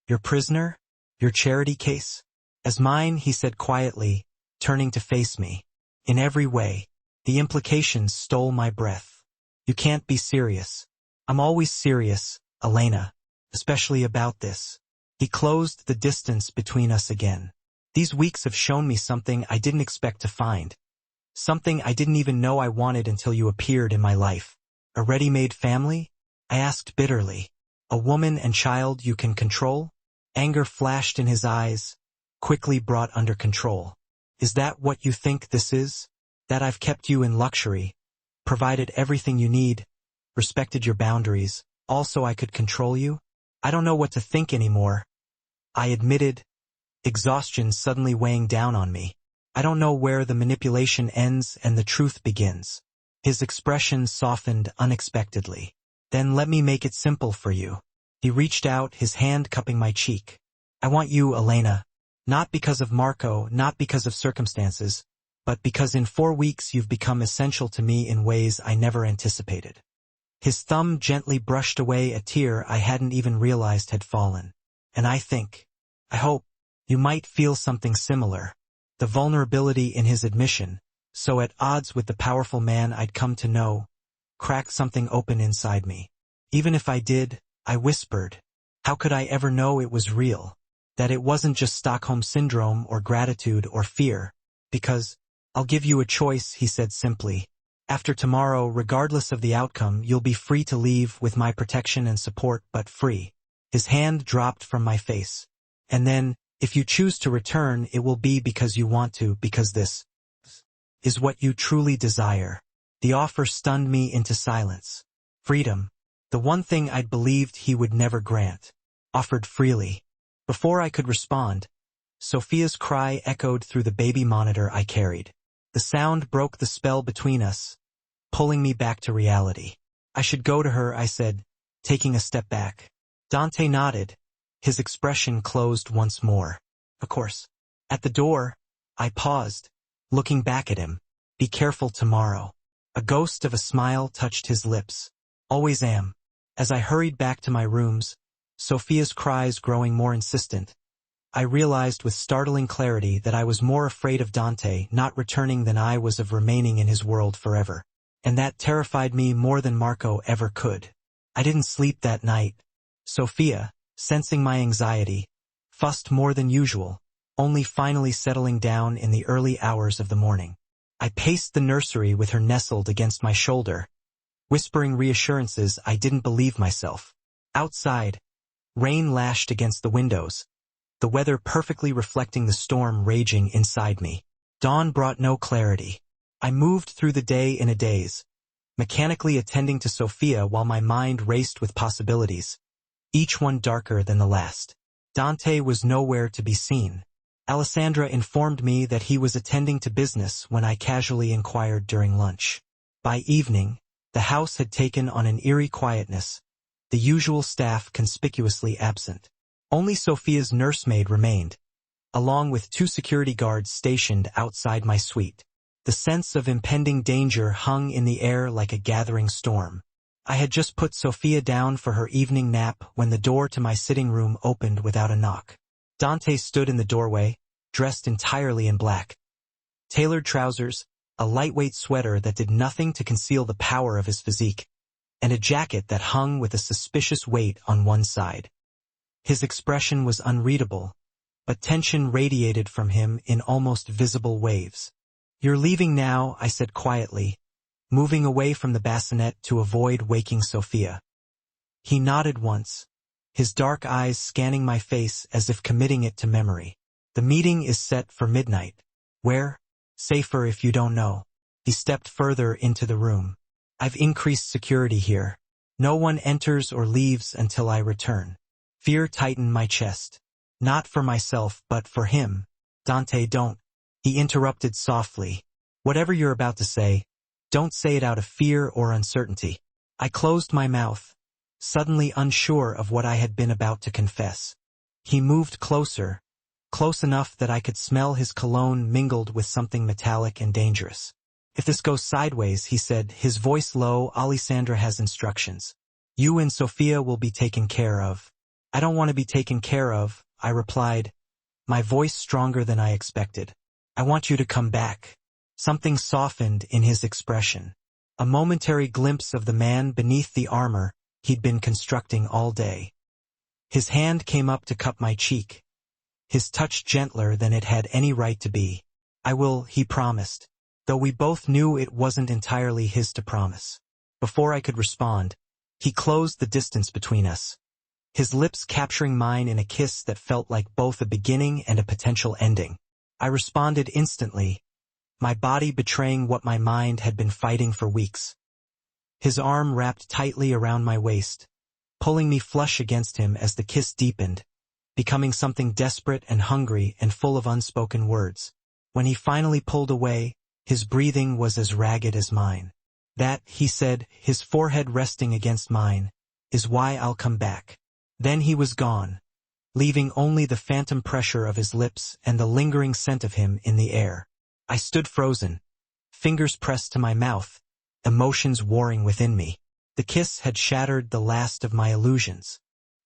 Your prisoner? Your charity case?" "As mine," he said quietly, turning to face me. "In every way." The implications stole my breath. "You can't be serious." "I'm always serious, Elena. Especially about this." He closed the distance between us again. "These weeks have shown me something I didn't expect to find. Something I didn't even know I wanted until you appeared in my life." "A ready-made family?" I asked bitterly. "A woman and child you can control?" Anger flashed in his eyes, quickly brought under control. "Is that what you think this is? That I've kept you in luxury, provided everything you need, respected your boundaries, all so I could control you? I don't know what to think anymore," I admitted, exhaustion suddenly weighing down on me. "I don't know where the manipulation ends and the truth begins." His expression softened unexpectedly. "Then let me make it simple for you." He reached out, his hand cupping my cheek. "I want you, Elena. Not because of Marco, not because of circumstances, but because in 4 weeks you've become essential to me in ways I never anticipated." His thumb gently brushed away a tear I hadn't even realized had fallen. "And I hope, you might feel something similar." The vulnerability in his admission, so at odds with the powerful man I'd come to know, cracked something open inside me. "Even if I did," I whispered, "how could I ever know it was real? That it wasn't just Stockholm Syndrome or gratitude or fear? Because, I'll give you a choice," he said simply. "After tomorrow, regardless of the outcome, you'll be free to leave with my protection and support, but free." His hand dropped from my face. "And then, if you choose to return, it will be because you want to, because this is what you truly desire." The offer stunned me into silence. Freedom, the one thing I'd believed he would never grant, offered freely. Before I could respond, Sophia's cry echoed through the baby monitor I carried. The sound broke the spell between us, pulling me back to reality. "I should go to her," I said, taking a step back. Dante nodded, his expression closed once more. "Of course." At the door, I paused, looking back at him. "Be careful tomorrow." A ghost of a smile touched his lips. "Always am." As I hurried back to my rooms, Sophia's cries growing more insistent, I realized with startling clarity that I was more afraid of Dante not returning than I was of remaining in his world forever. And that terrified me more than Marco ever could. I didn't sleep that night. Sophia, sensing my anxiety, fussed more than usual, only finally settling down in the early hours of the morning. I paced the nursery with her nestled against my shoulder, whispering reassurances I didn't believe myself. Outside, rain lashed against the windows, the weather perfectly reflecting the storm raging inside me. Dawn brought no clarity. I moved through the day in a daze, mechanically attending to Sophia while my mind raced with possibilities, each one darker than the last. Dante was nowhere to be seen. Alessandra informed me that he was attending to business when I casually inquired during lunch. By evening, the house had taken on an eerie quietness, the usual staff conspicuously absent. Only Sophia's nursemaid remained, along with 2 security guards stationed outside my suite. The sense of impending danger hung in the air like a gathering storm. I had just put Sophia down for her evening nap when the door to my sitting room opened without a knock. Dante stood in the doorway, dressed entirely in black. Tailored trousers, a lightweight sweater that did nothing to conceal the power of his physique, and a jacket that hung with a suspicious weight on one side. His expression was unreadable, but tension radiated from him in almost visible waves. "You're leaving now," I said quietly, moving away from the bassinet to avoid waking Sophia. He nodded once, his dark eyes scanning my face as if committing it to memory. The meeting is set for midnight. Where? Safer if you don't know. He stepped further into the room. I've increased security here. No one enters or leaves until I return. Fear tightened my chest. Not for myself, but for him. Dante, don't. He interrupted softly. Whatever you're about to say, don't say it out of fear or uncertainty. I closed my mouth, suddenly unsure of what I had been about to confess. He moved closer, close enough that I could smell his cologne mingled with something metallic and dangerous. If this goes sideways, he said, his voice low, Alessandra has instructions. You and Sophia will be taken care of. I don't want to be taken care of, I replied, my voice stronger than I expected. I want you to come back. Something softened in his expression. A momentary glimpse of the man beneath the armor he'd been constructing all day. His hand came up to cup my cheek, his touch gentler than it had any right to be. I will, he promised, though we both knew it wasn't entirely his to promise. Before I could respond, he closed the distance between us, his lips capturing mine in a kiss that felt like both a beginning and a potential ending. I responded instantly, my body betraying what my mind had been fighting for weeks. His arm wrapped tightly around my waist, pulling me flush against him as the kiss deepened, becoming something desperate and hungry and full of unspoken words. When he finally pulled away, his breathing was as ragged as mine. That, he said, his forehead resting against mine, is why I'll come back. Then he was gone, leaving only the phantom pressure of his lips and the lingering scent of him in the air. I stood frozen, fingers pressed to my mouth, emotions warring within me. The kiss had shattered the last of my illusions.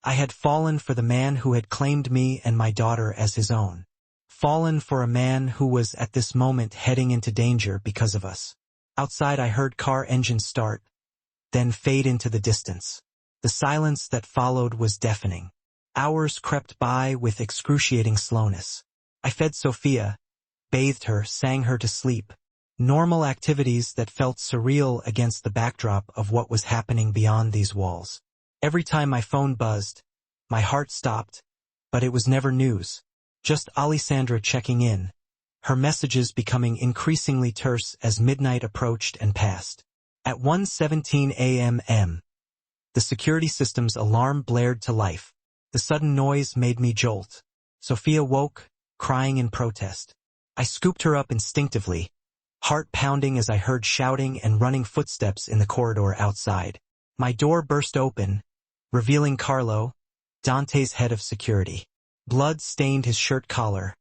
I had fallen for the man who had claimed me and my daughter as his own. Fallen for a man who was at this moment heading into danger because of us. Outside I heard car engines start, then fade into the distance. The silence that followed was deafening. Hours crept by with excruciating slowness. I fed Sophia, bathed her, sang her to sleep. Normal activities that felt surreal against the backdrop of what was happening beyond these walls. Every time my phone buzzed, my heart stopped, but it was never news. Just Alessandra checking in, her messages becoming increasingly terse as midnight approached and passed. At 1:17 a.m., the security system's alarm blared to life. The sudden noise made me jolt. Sophia woke, crying in protest. I scooped her up instinctively, heart pounding as I heard shouting and running footsteps in the corridor outside. My door burst open, revealing Carlo, Dante's head of security. Blood stained his shirt collar,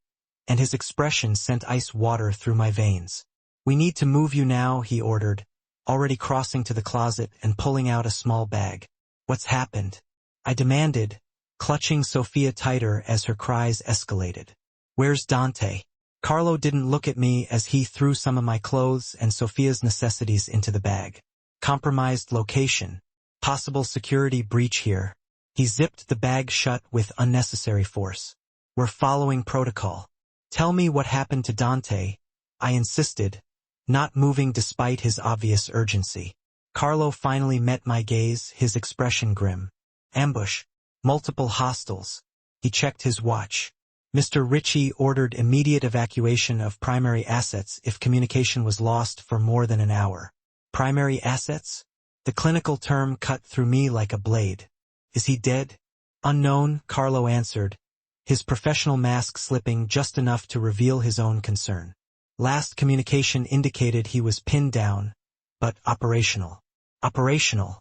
and his expression sent ice water through my veins. We need to move you now, he ordered, already crossing to the closet and pulling out a small bag. What's happened? I demanded, clutching Sophia tighter as her cries escalated. Where's Dante? Carlo didn't look at me as he threw some of my clothes and Sophia's necessities into the bag. Compromised location. Possible security breach here. He zipped the bag shut with unnecessary force. We're following protocol. Tell me what happened to Dante, I insisted, not moving despite his obvious urgency. Carlo finally met my gaze, his expression grim. Ambush. Multiple hostiles. He checked his watch. Mr. Ritchie ordered immediate evacuation of primary assets if communication was lost for more than an hour. Primary assets? The clinical term cut through me like a blade. Is he dead? Unknown, Carlo answered, his professional mask slipping just enough to reveal his own concern. Last communication indicated he was pinned down, but operational. Operational.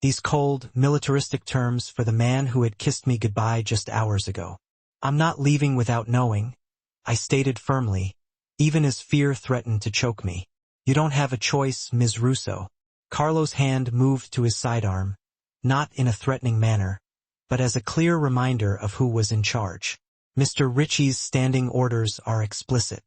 These cold, militaristic terms for the man who had kissed me goodbye just hours ago. I'm not leaving without knowing, I stated firmly, even as fear threatened to choke me. You don't have a choice, Ms. Russo. Carlo's hand moved to his sidearm, not in a threatening manner, but as a clear reminder of who was in charge. Mr. Ritchie's standing orders are explicit.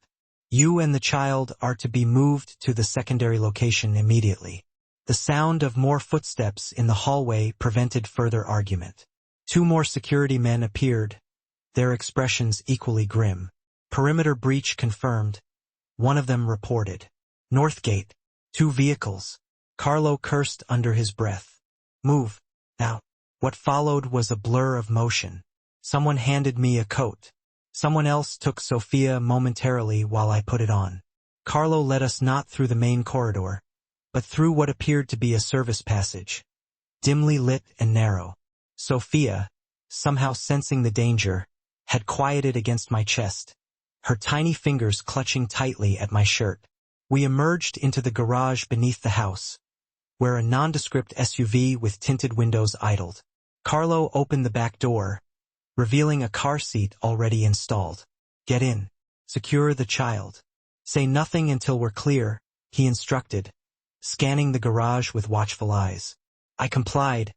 You and the child are to be moved to the secondary location immediately. The sound of more footsteps in the hallway prevented further argument. 2 more security men appeared, their expressions equally grim. Perimeter breach confirmed. One of them reported. North Gate. 2 vehicles. Carlo cursed under his breath. Move. Now. What followed was a blur of motion. Someone handed me a coat. Someone else took Sophia momentarily while I put it on. Carlo led us not through the main corridor, but through what appeared to be a service passage, dimly lit and narrow. Sophia, somehow sensing the danger, had quieted against my chest, her tiny fingers clutching tightly at my shirt. We emerged into the garage beneath the house, where a nondescript SUV with tinted windows idled. Carlo opened the back door, revealing a car seat already installed. Get in. Secure the child. Say nothing until we're clear, he instructed, scanning the garage with watchful eyes. I complied,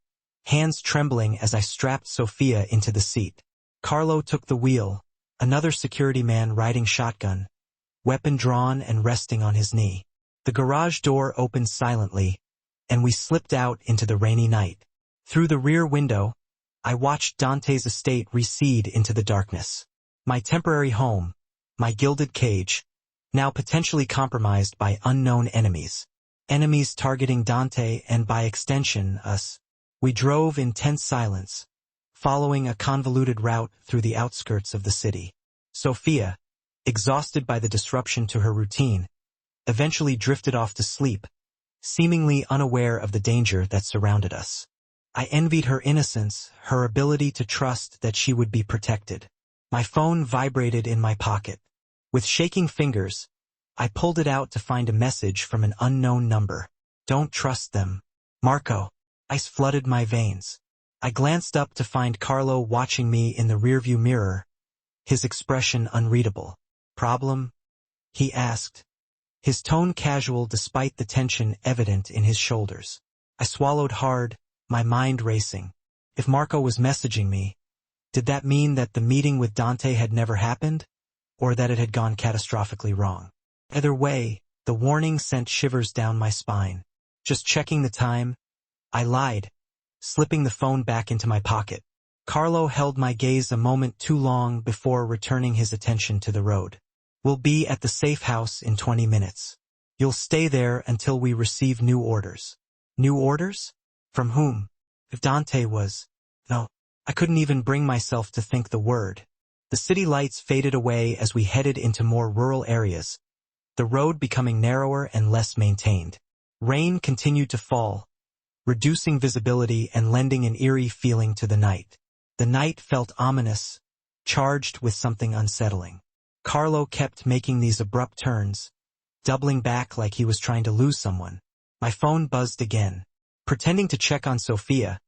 hands trembling as I strapped Sophia into the seat. Carlo took the wheel, another security man riding shotgun, weapon drawn and resting on his knee. The garage door opened silently, and we slipped out into the rainy night. Through the rear window, I watched Dante's estate recede into the darkness. My temporary home, my gilded cage, now potentially compromised by unknown enemies. Enemies targeting Dante and by extension us. We drove in tense silence, following a convoluted route through the outskirts of the city. Sophia, exhausted by the disruption to her routine, eventually drifted off to sleep, seemingly unaware of the danger that surrounded us. I envied her innocence, her ability to trust that she would be protected. My phone vibrated in my pocket. With shaking fingers, I pulled it out to find a message from an unknown number. Don't trust them. Marco. Ice flooded my veins. I glanced up to find Carlo watching me in the rearview mirror, his expression unreadable. Problem? He asked, his tone casual despite the tension evident in his shoulders. I swallowed hard, my mind racing. If Marco was messaging me, did that mean that the meeting with Dante had never happened, or that it had gone catastrophically wrong? Either way, the warning sent shivers down my spine. Just checking the time, I lied, slipping the phone back into my pocket. Carlo held my gaze a moment too long before returning his attention to the road. We'll be at the safe house in 20 minutes. You'll stay there until we receive new orders. New orders? From whom? If Dante was... No, I couldn't even bring myself to think the word. The city lights faded away as we headed into more rural areas, the road becoming narrower and less maintained. Rain continued to fall, reducing visibility and lending an eerie feeling to the night. The night felt ominous, charged with something unsettling. Carlo kept making these abrupt turns, doubling back like he was trying to lose someone. My phone buzzed again. Pretending to check on Sophia,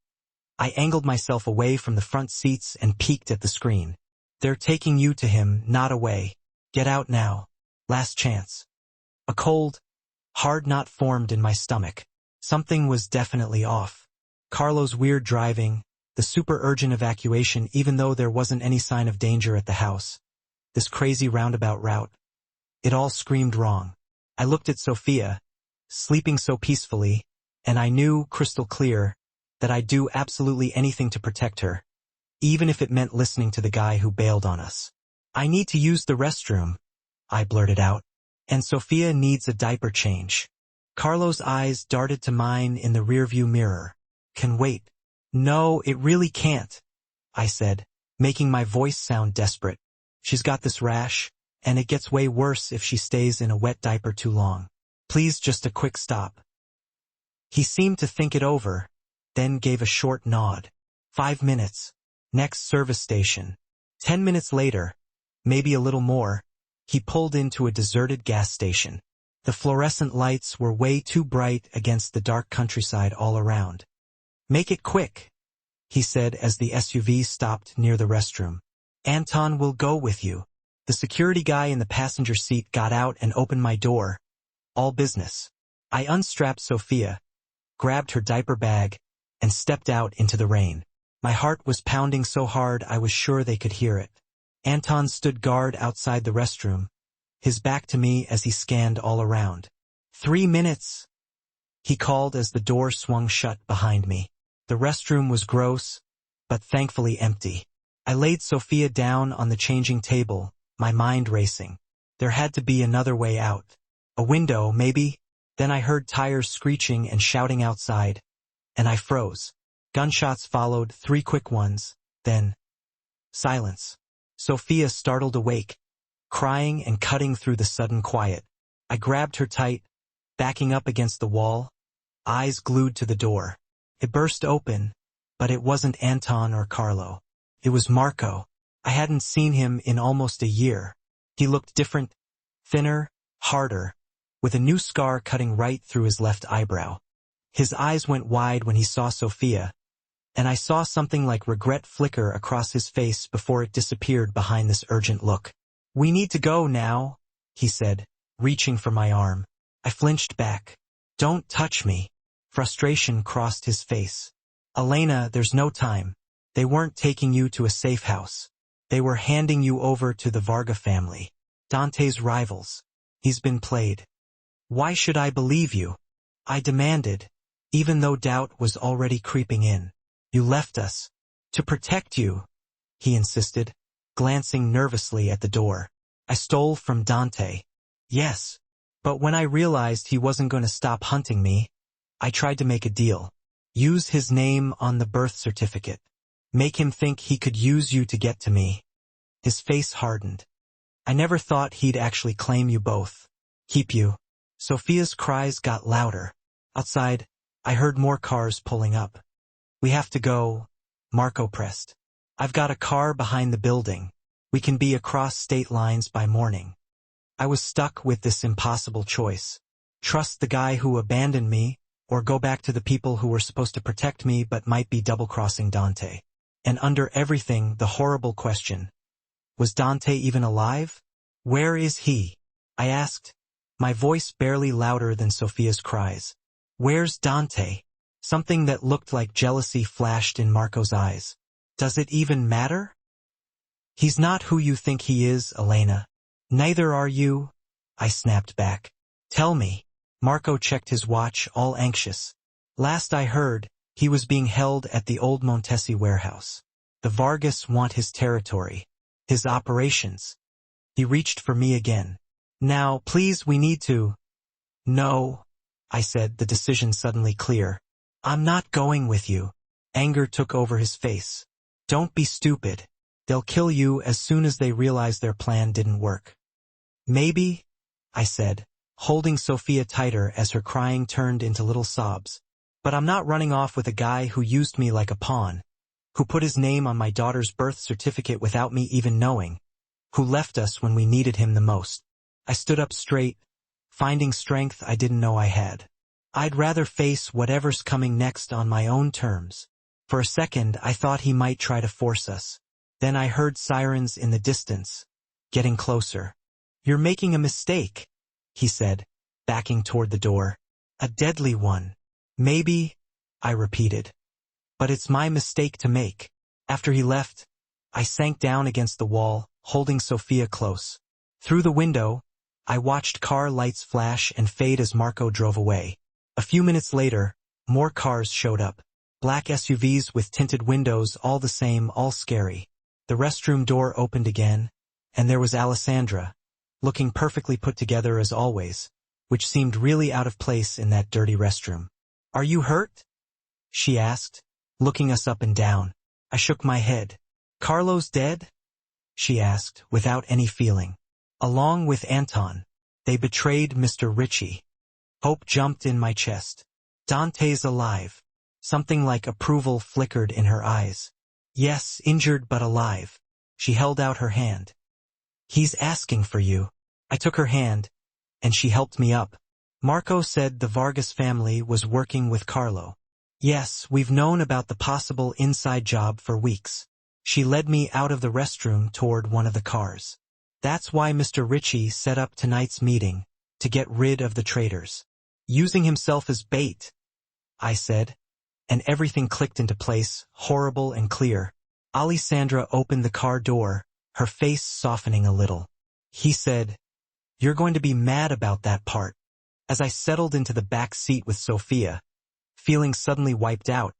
I angled myself away from the front seats and peeked at the screen. They're taking you to him, not away. Get out now. Last chance. A cold, hard knot formed in my stomach. Something was definitely off. Carlo's weird driving, the super urgent evacuation even though there wasn't any sign of danger at the house. This crazy roundabout route. It all screamed wrong. I looked at Sophia, sleeping so peacefully, and I knew, crystal clear, that I'd do absolutely anything to protect her, even if it meant listening to the guy who bailed on us. I need to use the restroom, I blurted out, and Sophia needs a diaper change. Carlo's eyes darted to mine in the rearview mirror. Can wait. No, it really can't, I said, making my voice sound desperate. She's got this rash, and it gets way worse if she stays in a wet diaper too long. Please, just a quick stop. He seemed to think it over, then gave a short nod. 5 minutes. Next service station. 10 minutes later, maybe a little more, he pulled into a deserted gas station. The fluorescent lights were way too bright against the dark countryside all around. Make it quick, he said as the SUV stopped near the restroom. Anton will go with you. The security guy in the passenger seat got out and opened my door. All business. I unstrapped Sophia, grabbed her diaper bag, and stepped out into the rain. My heart was pounding so hard I was sure they could hear it. Anton stood guard outside the restroom, his back to me as he scanned all around. 3 minutes, he called as the door swung shut behind me. The restroom was gross, but thankfully empty. I laid Sophia down on the changing table, my mind racing. There had to be another way out. A window, maybe? Then I heard tires screeching and shouting outside, and I froze. Gunshots followed, 3 quick ones, then silence. Sophia startled awake, crying and cutting through the sudden quiet. I grabbed her tight, backing up against the wall, eyes glued to the door. It burst open, but it wasn't Anton or Carlo. It was Marco. I hadn't seen him in almost a year. He looked different, thinner, harder, with a new scar cutting right through his left eyebrow. His eyes went wide when he saw Sophia, and I saw something like regret flicker across his face before it disappeared behind this urgent look. "We need to go now," he said, reaching for my arm. I flinched back. "Don't touch me." Frustration crossed his face. "Elena, there's no time. They weren't taking you to a safe house. They were handing you over to the Varga family. Dante's rivals. He's been played. Why should I believe you?" I demanded, even though doubt was already creeping in. "You left us. To protect you," he insisted, glancing nervously at the door. "I stole from Dante." "Yes. But when I realized he wasn't going to stop hunting me, I tried to make a deal. Use his name on the birth certificate. Make him think he could use you to get to me." His face hardened. "I never thought he'd actually claim you both. Keep you." Sophia's cries got louder. Outside, I heard more cars pulling up. "We have to go," Marco pressed. "I've got a car behind the building. We can be across state lines by morning." I was stuck with this impossible choice. Trust the guy who abandoned me, or go back to the people who were supposed to protect me but might be double-crossing Dante. And under everything, the horrible question. Was Dante even alive? "Where is he?" I asked, my voice barely louder than Sophia's cries. "Where's Dante?" Something that looked like jealousy flashed in Marco's eyes. "Does it even matter?" "He's not who you think he is, Elena. Neither are you," I snapped back. "Tell me." Marco checked his watch, all anxious. "Last I heard, he was being held at the old Montesi warehouse. The Vargas want his territory, his operations." He reached for me again. "Now, please, we need to." "No," I said, the decision suddenly clear. "I'm not going with you." Anger took over his face. "Don't be stupid. They'll kill you as soon as they realize their plan didn't work." "Maybe," I said, holding Sophia tighter as her crying turned into little sobs. "But I'm not running off with a guy who used me like a pawn, who put his name on my daughter's birth certificate without me even knowing, who left us when we needed him the most." I stood up straight, finding strength I didn't know I had. "I'd rather face whatever's coming next on my own terms." For a second, I thought he might try to force us. Then I heard sirens in the distance, getting closer. "You're making a mistake," he said, backing toward the door. "A deadly one." "Maybe," I repeated. "But it's my mistake to make." After he left, I sank down against the wall, holding Sophia close. Through the window, I watched car lights flash and fade as Marco drove away. A few minutes later, more cars showed up. Black SUVs with tinted windows, all the same, all scary. The restroom door opened again, and there was Alessandra, looking perfectly put together as always, which seemed really out of place in that dirty restroom. "Are you hurt?" she asked, looking us up and down. I shook my head. "Carlo's dead?" she asked, without any feeling. "Along with Anton. They betrayed Mr. Ritchie." Hope jumped in my chest. "Dante's alive." Something like approval flickered in her eyes. "Yes, injured but alive." She held out her hand. "He's asking for you." I took her hand, and she helped me up. "Marco said the Vargas family was working with Carlo." "Yes, we've known about the possible inside job for weeks." She led me out of the restroom toward one of the cars. "That's why Mr. Ritchie set up tonight's meeting, to get rid of the traitors." "Using himself as bait," I said, and everything clicked into place, horrible and clear. Alessandra opened the car door, her face softening a little. "He said, you're going to be mad about that part." As I settled into the back seat with Sophia, feeling suddenly wiped out,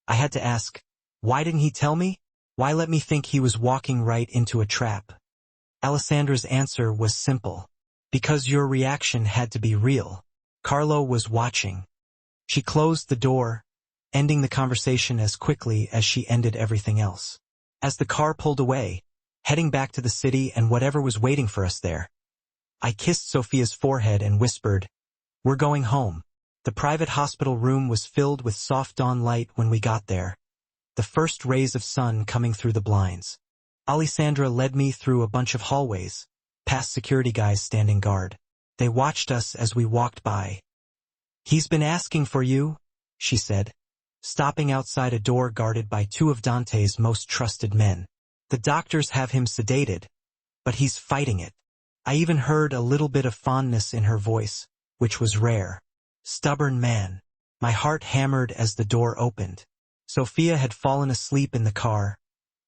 I had to ask, why didn't he tell me? Why let me think he was walking right into a trap? Alessandra's answer was simple. "Because your reaction had to be real." Carlo was watching. She closed the door, ending the conversation as quickly as she ended everything else. As the car pulled away, heading back to the city and whatever was waiting for us there, I kissed Sophia's forehead and whispered, "We're going home." The private hospital room was filled with soft dawn light when we got there, the first rays of sun coming through the blinds. Alessandra led me through a bunch of hallways, past security guys standing guard. They watched us as we walked by. "He's been asking for you," she said, stopping outside a door guarded by two of Dante's most trusted men. "The doctors have him sedated, but he's fighting it." I even heard a little bit of fondness in her voice, which was rare. Stubborn man. My heart hammered as the door opened. Sophia had fallen asleep in the car,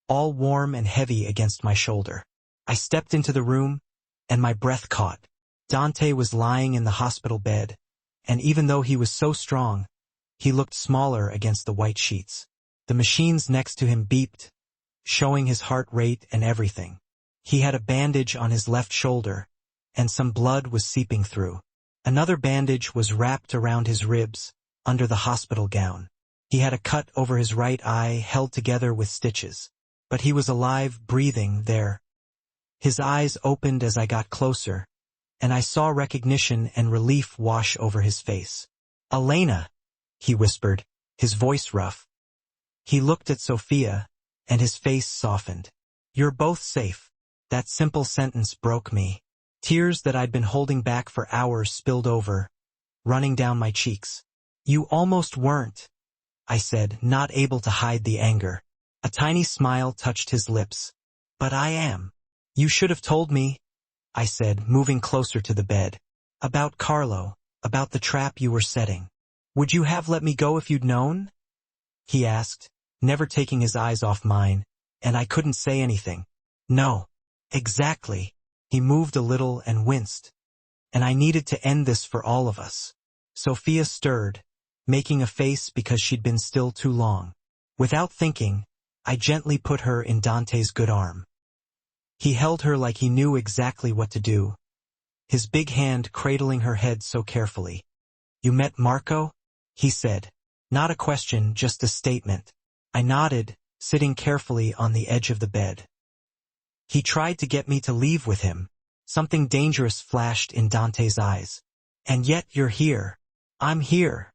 all warm and heavy against my shoulder. I stepped into the room, and my breath caught. Dante was lying in the hospital bed, and even though he was so strong, he looked smaller against the white sheets. The machines next to him beeped, showing his heart rate and everything. He had a bandage on his left shoulder, and some blood was seeping through. Another bandage was wrapped around his ribs, under the hospital gown. He had a cut over his right eye held together with stitches, but he was alive, breathing there. His eyes opened as I got closer, and I saw recognition and relief wash over his face. "Elena," he whispered, his voice rough. He looked at Sophia, and his face softened. "You're both safe." That simple sentence broke me. Tears that I'd been holding back for hours spilled over, running down my cheeks. "You almost weren't," I said, not able to hide the anger. A tiny smile touched his lips. "But I am." "You should have told me," I said, moving closer to the bed. "About Carlo, about the trap you were setting. Would you have let me go if you'd known?" he asked, never taking his eyes off mine, and I couldn't say anything. "No. Exactly." He moved a little and winced. "And I needed to end this for all of us." Sophia stirred, making a face because she'd been still too long. Without thinking, I gently put her in Dante's good arm. He held her like he knew exactly what to do, his big hand cradling her head so carefully. "You met Marco?" he said. Not a question, just a statement. I nodded, sitting carefully on the edge of the bed. "He tried to get me to leave with him." Something dangerous flashed in Dante's eyes. "And yet you're here." "I'm here,"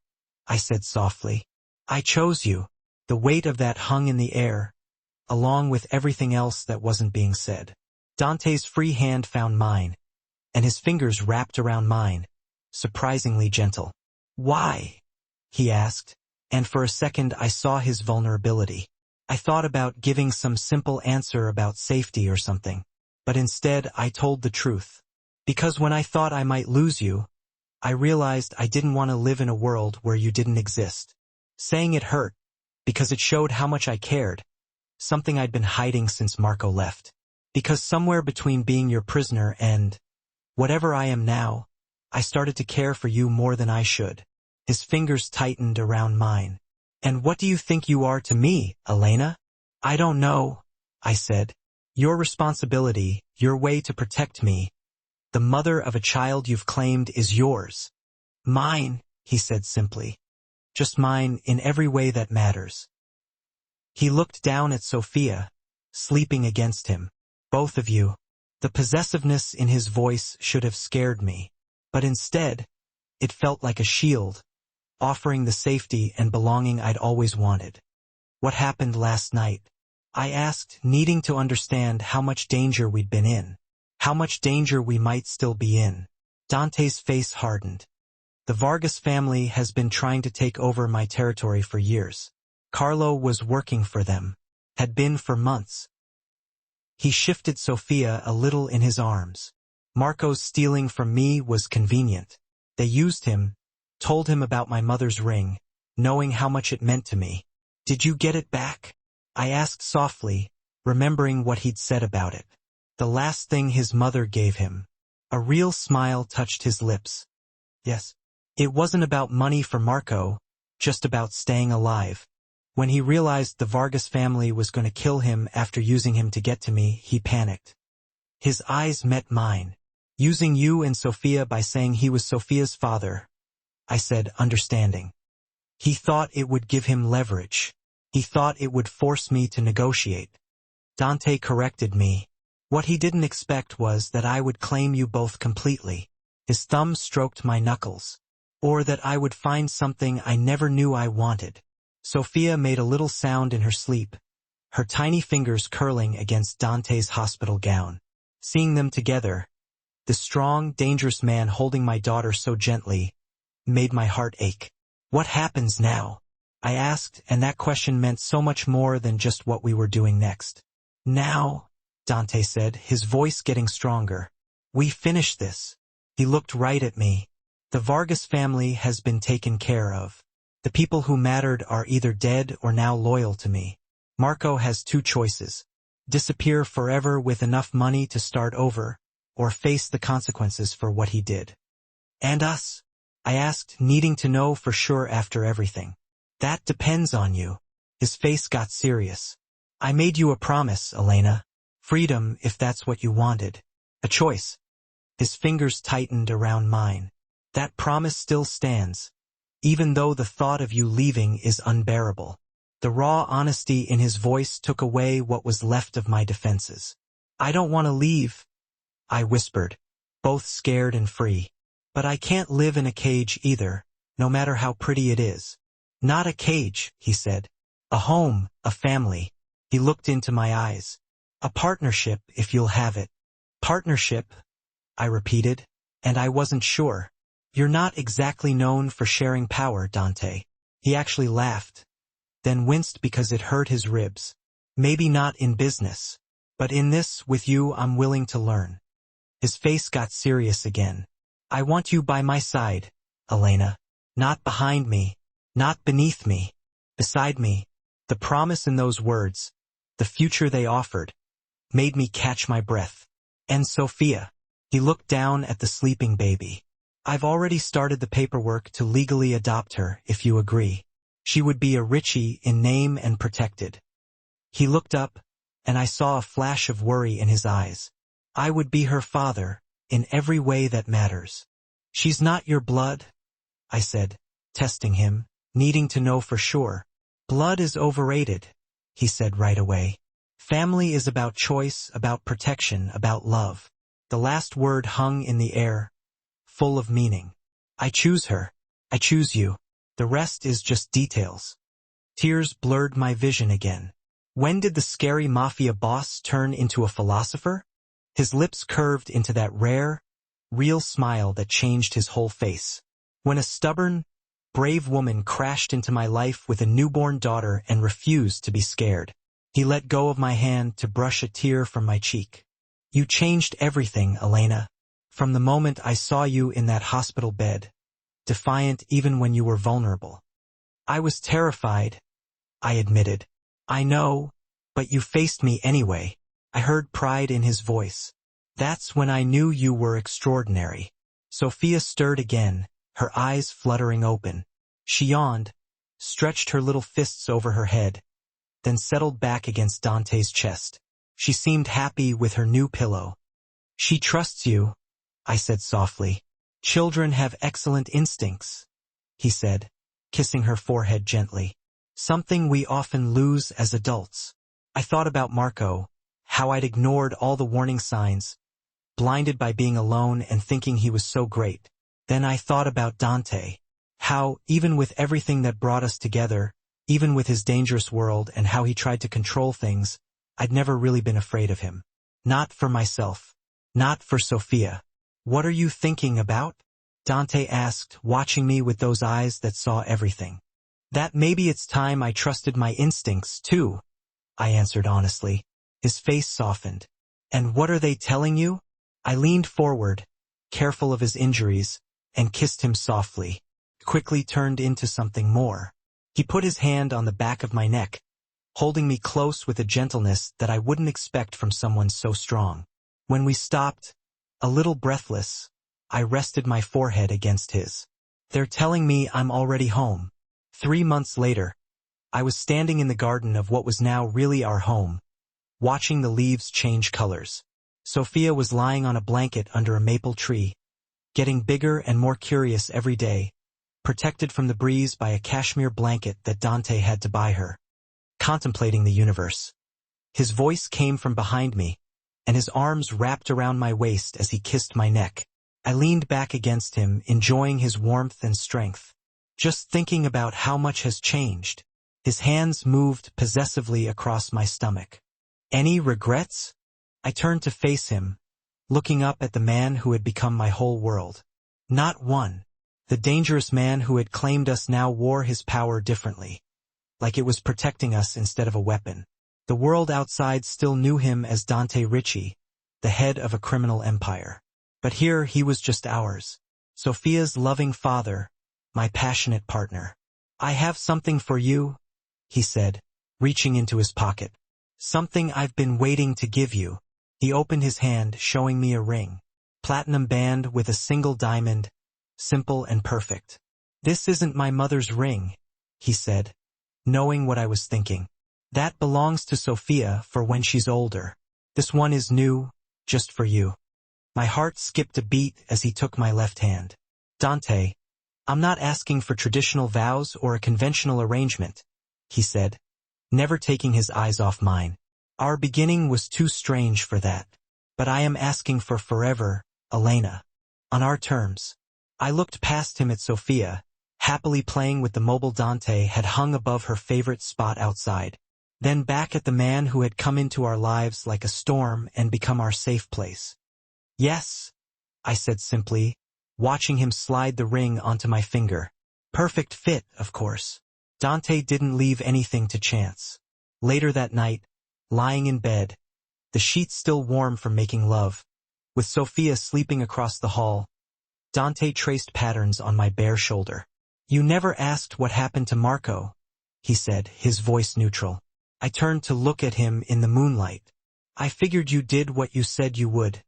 I said softly. "I chose you." The weight of that hung in the air, along with everything else that wasn't being said. Dante's free hand found mine, and his fingers wrapped around mine, surprisingly gentle. "Why?" he asked, and for a second I saw his vulnerability. I thought about giving some simple answer about safety or something, but instead I told the truth. "Because when I thought I might lose you, I realized I didn't want to live in a world where you didn't exist." Saying it hurt, because it showed how much I cared, something I'd been hiding since Marco left. Because somewhere between being your prisoner and whatever I am now, I started to care for you more than I should. His fingers tightened around mine. "And what do you think you are to me, Elena?" "I don't know," I said. "Your responsibility, your way to protect me. The mother of a child you've claimed is yours." "Mine," he said simply. "Just mine in every way that matters." He looked down at Sophia, sleeping against him. "Both of you." The possessiveness in his voice should have scared me, but instead, it felt like a shield, offering the safety and belonging I'd always wanted. "What happened last night?" I asked, needing to understand how much danger we'd been in, how much danger we might still be in. Dante's face hardened. "The Vargas family has been trying to take over my territory for years. Carlo was working for them, had been for months." He shifted Sophia a little in his arms. "Marco's stealing from me was convenient. They used him, told him about my mother's ring, knowing how much it meant to me." "Did you get it back?" I asked softly, remembering what he'd said about it. The last thing his mother gave him. A real smile touched his lips. "Yes." It wasn't about money for Marco, just about staying alive. When he realized the Vargas family was going to kill him after using him to get to me, he panicked. His eyes met mine. "Using you and Sophia by saying he was Sophia's father, I said, understanding. He thought it would give him leverage. He thought it would force me to negotiate. Dante corrected me. What he didn't expect was that I would claim you both completely. His thumb stroked my knuckles. Or that I would find something I never knew I wanted. Sophia made a little sound in her sleep, her tiny fingers curling against Dante's hospital gown. Seeing them together, the strong, dangerous man holding my daughter so gently, made my heart ache. What happens now? I asked, and that question meant so much more than just what we were doing next. Now, Dante said, his voice getting stronger. We finish this. He looked right at me. The Vargas family has been taken care of. The people who mattered are either dead or now loyal to me. Marco has two choices. Disappear forever with enough money to start over, or face the consequences for what he did. And us? I asked, needing to know for sure after everything. That depends on you. His face got serious. I made you a promise, Elena. Freedom, if that's what you wanted. A choice. His fingers tightened around mine. That promise still stands, even though the thought of you leaving is unbearable. The raw honesty in his voice took away what was left of my defenses. I don't want to leave, I whispered, both scared and free. But I can't live in a cage either, no matter how pretty it is. Not a cage, he said. A home, a family. He looked into my eyes. A partnership, if you'll have it. Partnership, I repeated, and I wasn't sure. You're not exactly known for sharing power, Dante. He actually laughed, then winced because it hurt his ribs. Maybe not in business, but in this, with you, I'm willing to learn. His face got serious again. I want you by my side, Elena. Not behind me, not beneath me, beside me. The promise in those words, the future they offered, made me catch my breath. And Sophia. He looked down at the sleeping baby. I've already started the paperwork to legally adopt her, if you agree. She would be a Richie in name and protected. He looked up, and I saw a flash of worry in his eyes. I would be her father, in every way that matters. She's not your blood, I said, testing him, needing to know for sure. Blood is overrated, he said right away. Family is about choice, about protection, about love. The last word hung in the air, full of meaning. I choose her. I choose you. The rest is just details. Tears blurred my vision again. When did the scary mafia boss turn into a philosopher? His lips curved into that rare, real smile that changed his whole face. When a stubborn, brave woman crashed into my life with a newborn daughter and refused to be scared. He let go of my hand to brush a tear from my cheek. You changed everything, Elena. From the moment I saw you in that hospital bed, defiant even when you were vulnerable. I was terrified, I admitted. I know, but you faced me anyway. I heard pride in his voice. That's when I knew you were extraordinary. Sophia stirred again, her eyes fluttering open. She yawned, stretched her little fists over her head, then settled back against Dante's chest. She seemed happy with her new pillow. She trusts you, I said softly. Children have excellent instincts, he said, kissing her forehead gently. Something we often lose as adults. I thought about Marco, how I'd ignored all the warning signs, blinded by being alone and thinking he was so great. Then I thought about Dante, how, even with everything that brought us together, even with his dangerous world and how he tried to control things, I'd never really been afraid of him. Not for myself. Not for Sophia. What are you thinking about? Dante asked, watching me with those eyes that saw everything. That maybe it's time I trusted my instincts, too, I answered honestly. His face softened. And what are they telling you? I leaned forward, careful of his injuries, and kissed him softly. Quickly turned into something more. He put his hand on the back of my neck, holding me close with a gentleness that I wouldn't expect from someone so strong. When we stopped, a little breathless, I rested my forehead against his. They're telling me I'm already home. 3 months later, I was standing in the garden of what was now really our home, watching the leaves change colors. Sophia was lying on a blanket under a maple tree, getting bigger and more curious every day, protected from the breeze by a cashmere blanket that Dante had to buy her, contemplating the universe. His voice came from behind me, and his arms wrapped around my waist as he kissed my neck. I leaned back against him, enjoying his warmth and strength, just thinking about how much has changed. His hands moved possessively across my stomach. Any regrets? I turned to face him, looking up at the man who had become my whole world. Not one. The dangerous man who had claimed us now wore his power differently, like it was protecting us instead of a weapon. The world outside still knew him as Dante Ricci, the head of a criminal empire. But here he was just ours, Sophia's loving father, my passionate partner. "I have something for you," he said, reaching into his pocket. "Something I've been waiting to give you." He opened his hand, showing me a ring. Platinum band with a single diamond, simple and perfect. "This isn't my mother's ring," he said, knowing what I was thinking. "That belongs to Sophia for when she's older. This one is new, just for you." My heart skipped a beat as he took my left hand. "Dante, I'm not asking for traditional vows or a conventional arrangement," he said, never taking his eyes off mine. "Our beginning was too strange for that. But I am asking for forever, Elena. On our terms." I looked past him at Sophia, happily playing with the mobile Dante had hung above her favorite spot outside. Then back at the man who had come into our lives like a storm and become our safe place. "Yes," I said simply, watching him slide the ring onto my finger. Perfect fit, of course. Dante didn't leave anything to chance. Later that night, lying in bed, the sheets still warm from making love, with Sophia sleeping across the hall, Dante traced patterns on my bare shoulder. "You never asked what happened to Marco," he said, his voice neutral. I turned to look at him in the moonlight. "I figured you did what you said you would.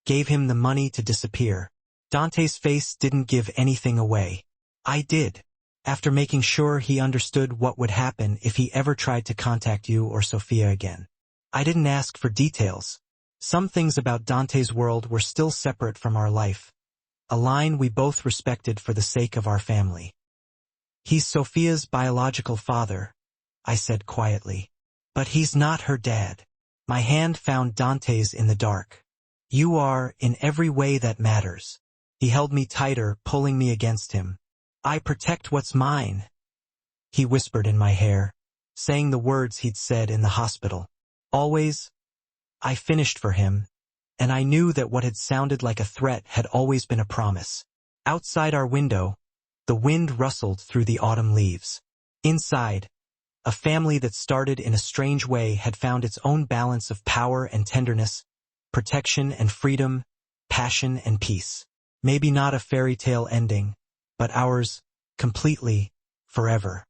Gave him the money to disappear." Dante's face didn't give anything away. "I did. After making sure he understood what would happen if he ever tried to contact you or Sophia again. I didn't ask for details. Some things about Dante's world were still separate from our life. A line we both respected for the sake of our family. He's Sophia's biological father," I said quietly. "But he's not her dad." My hand found Dante's in the dark. "You are, in every way that matters." He held me tighter, pulling me against him. "I protect what's mine," he whispered in my hair, saying the words he'd said in the hospital. "Always." I finished for him, and I knew that what had sounded like a threat had always been a promise. Outside our window, the wind rustled through the autumn leaves. Inside, a family that started in a strange way had found its own balance of power and tenderness, protection and freedom, passion and peace. Maybe not a fairy tale ending, but ours, completely, forever.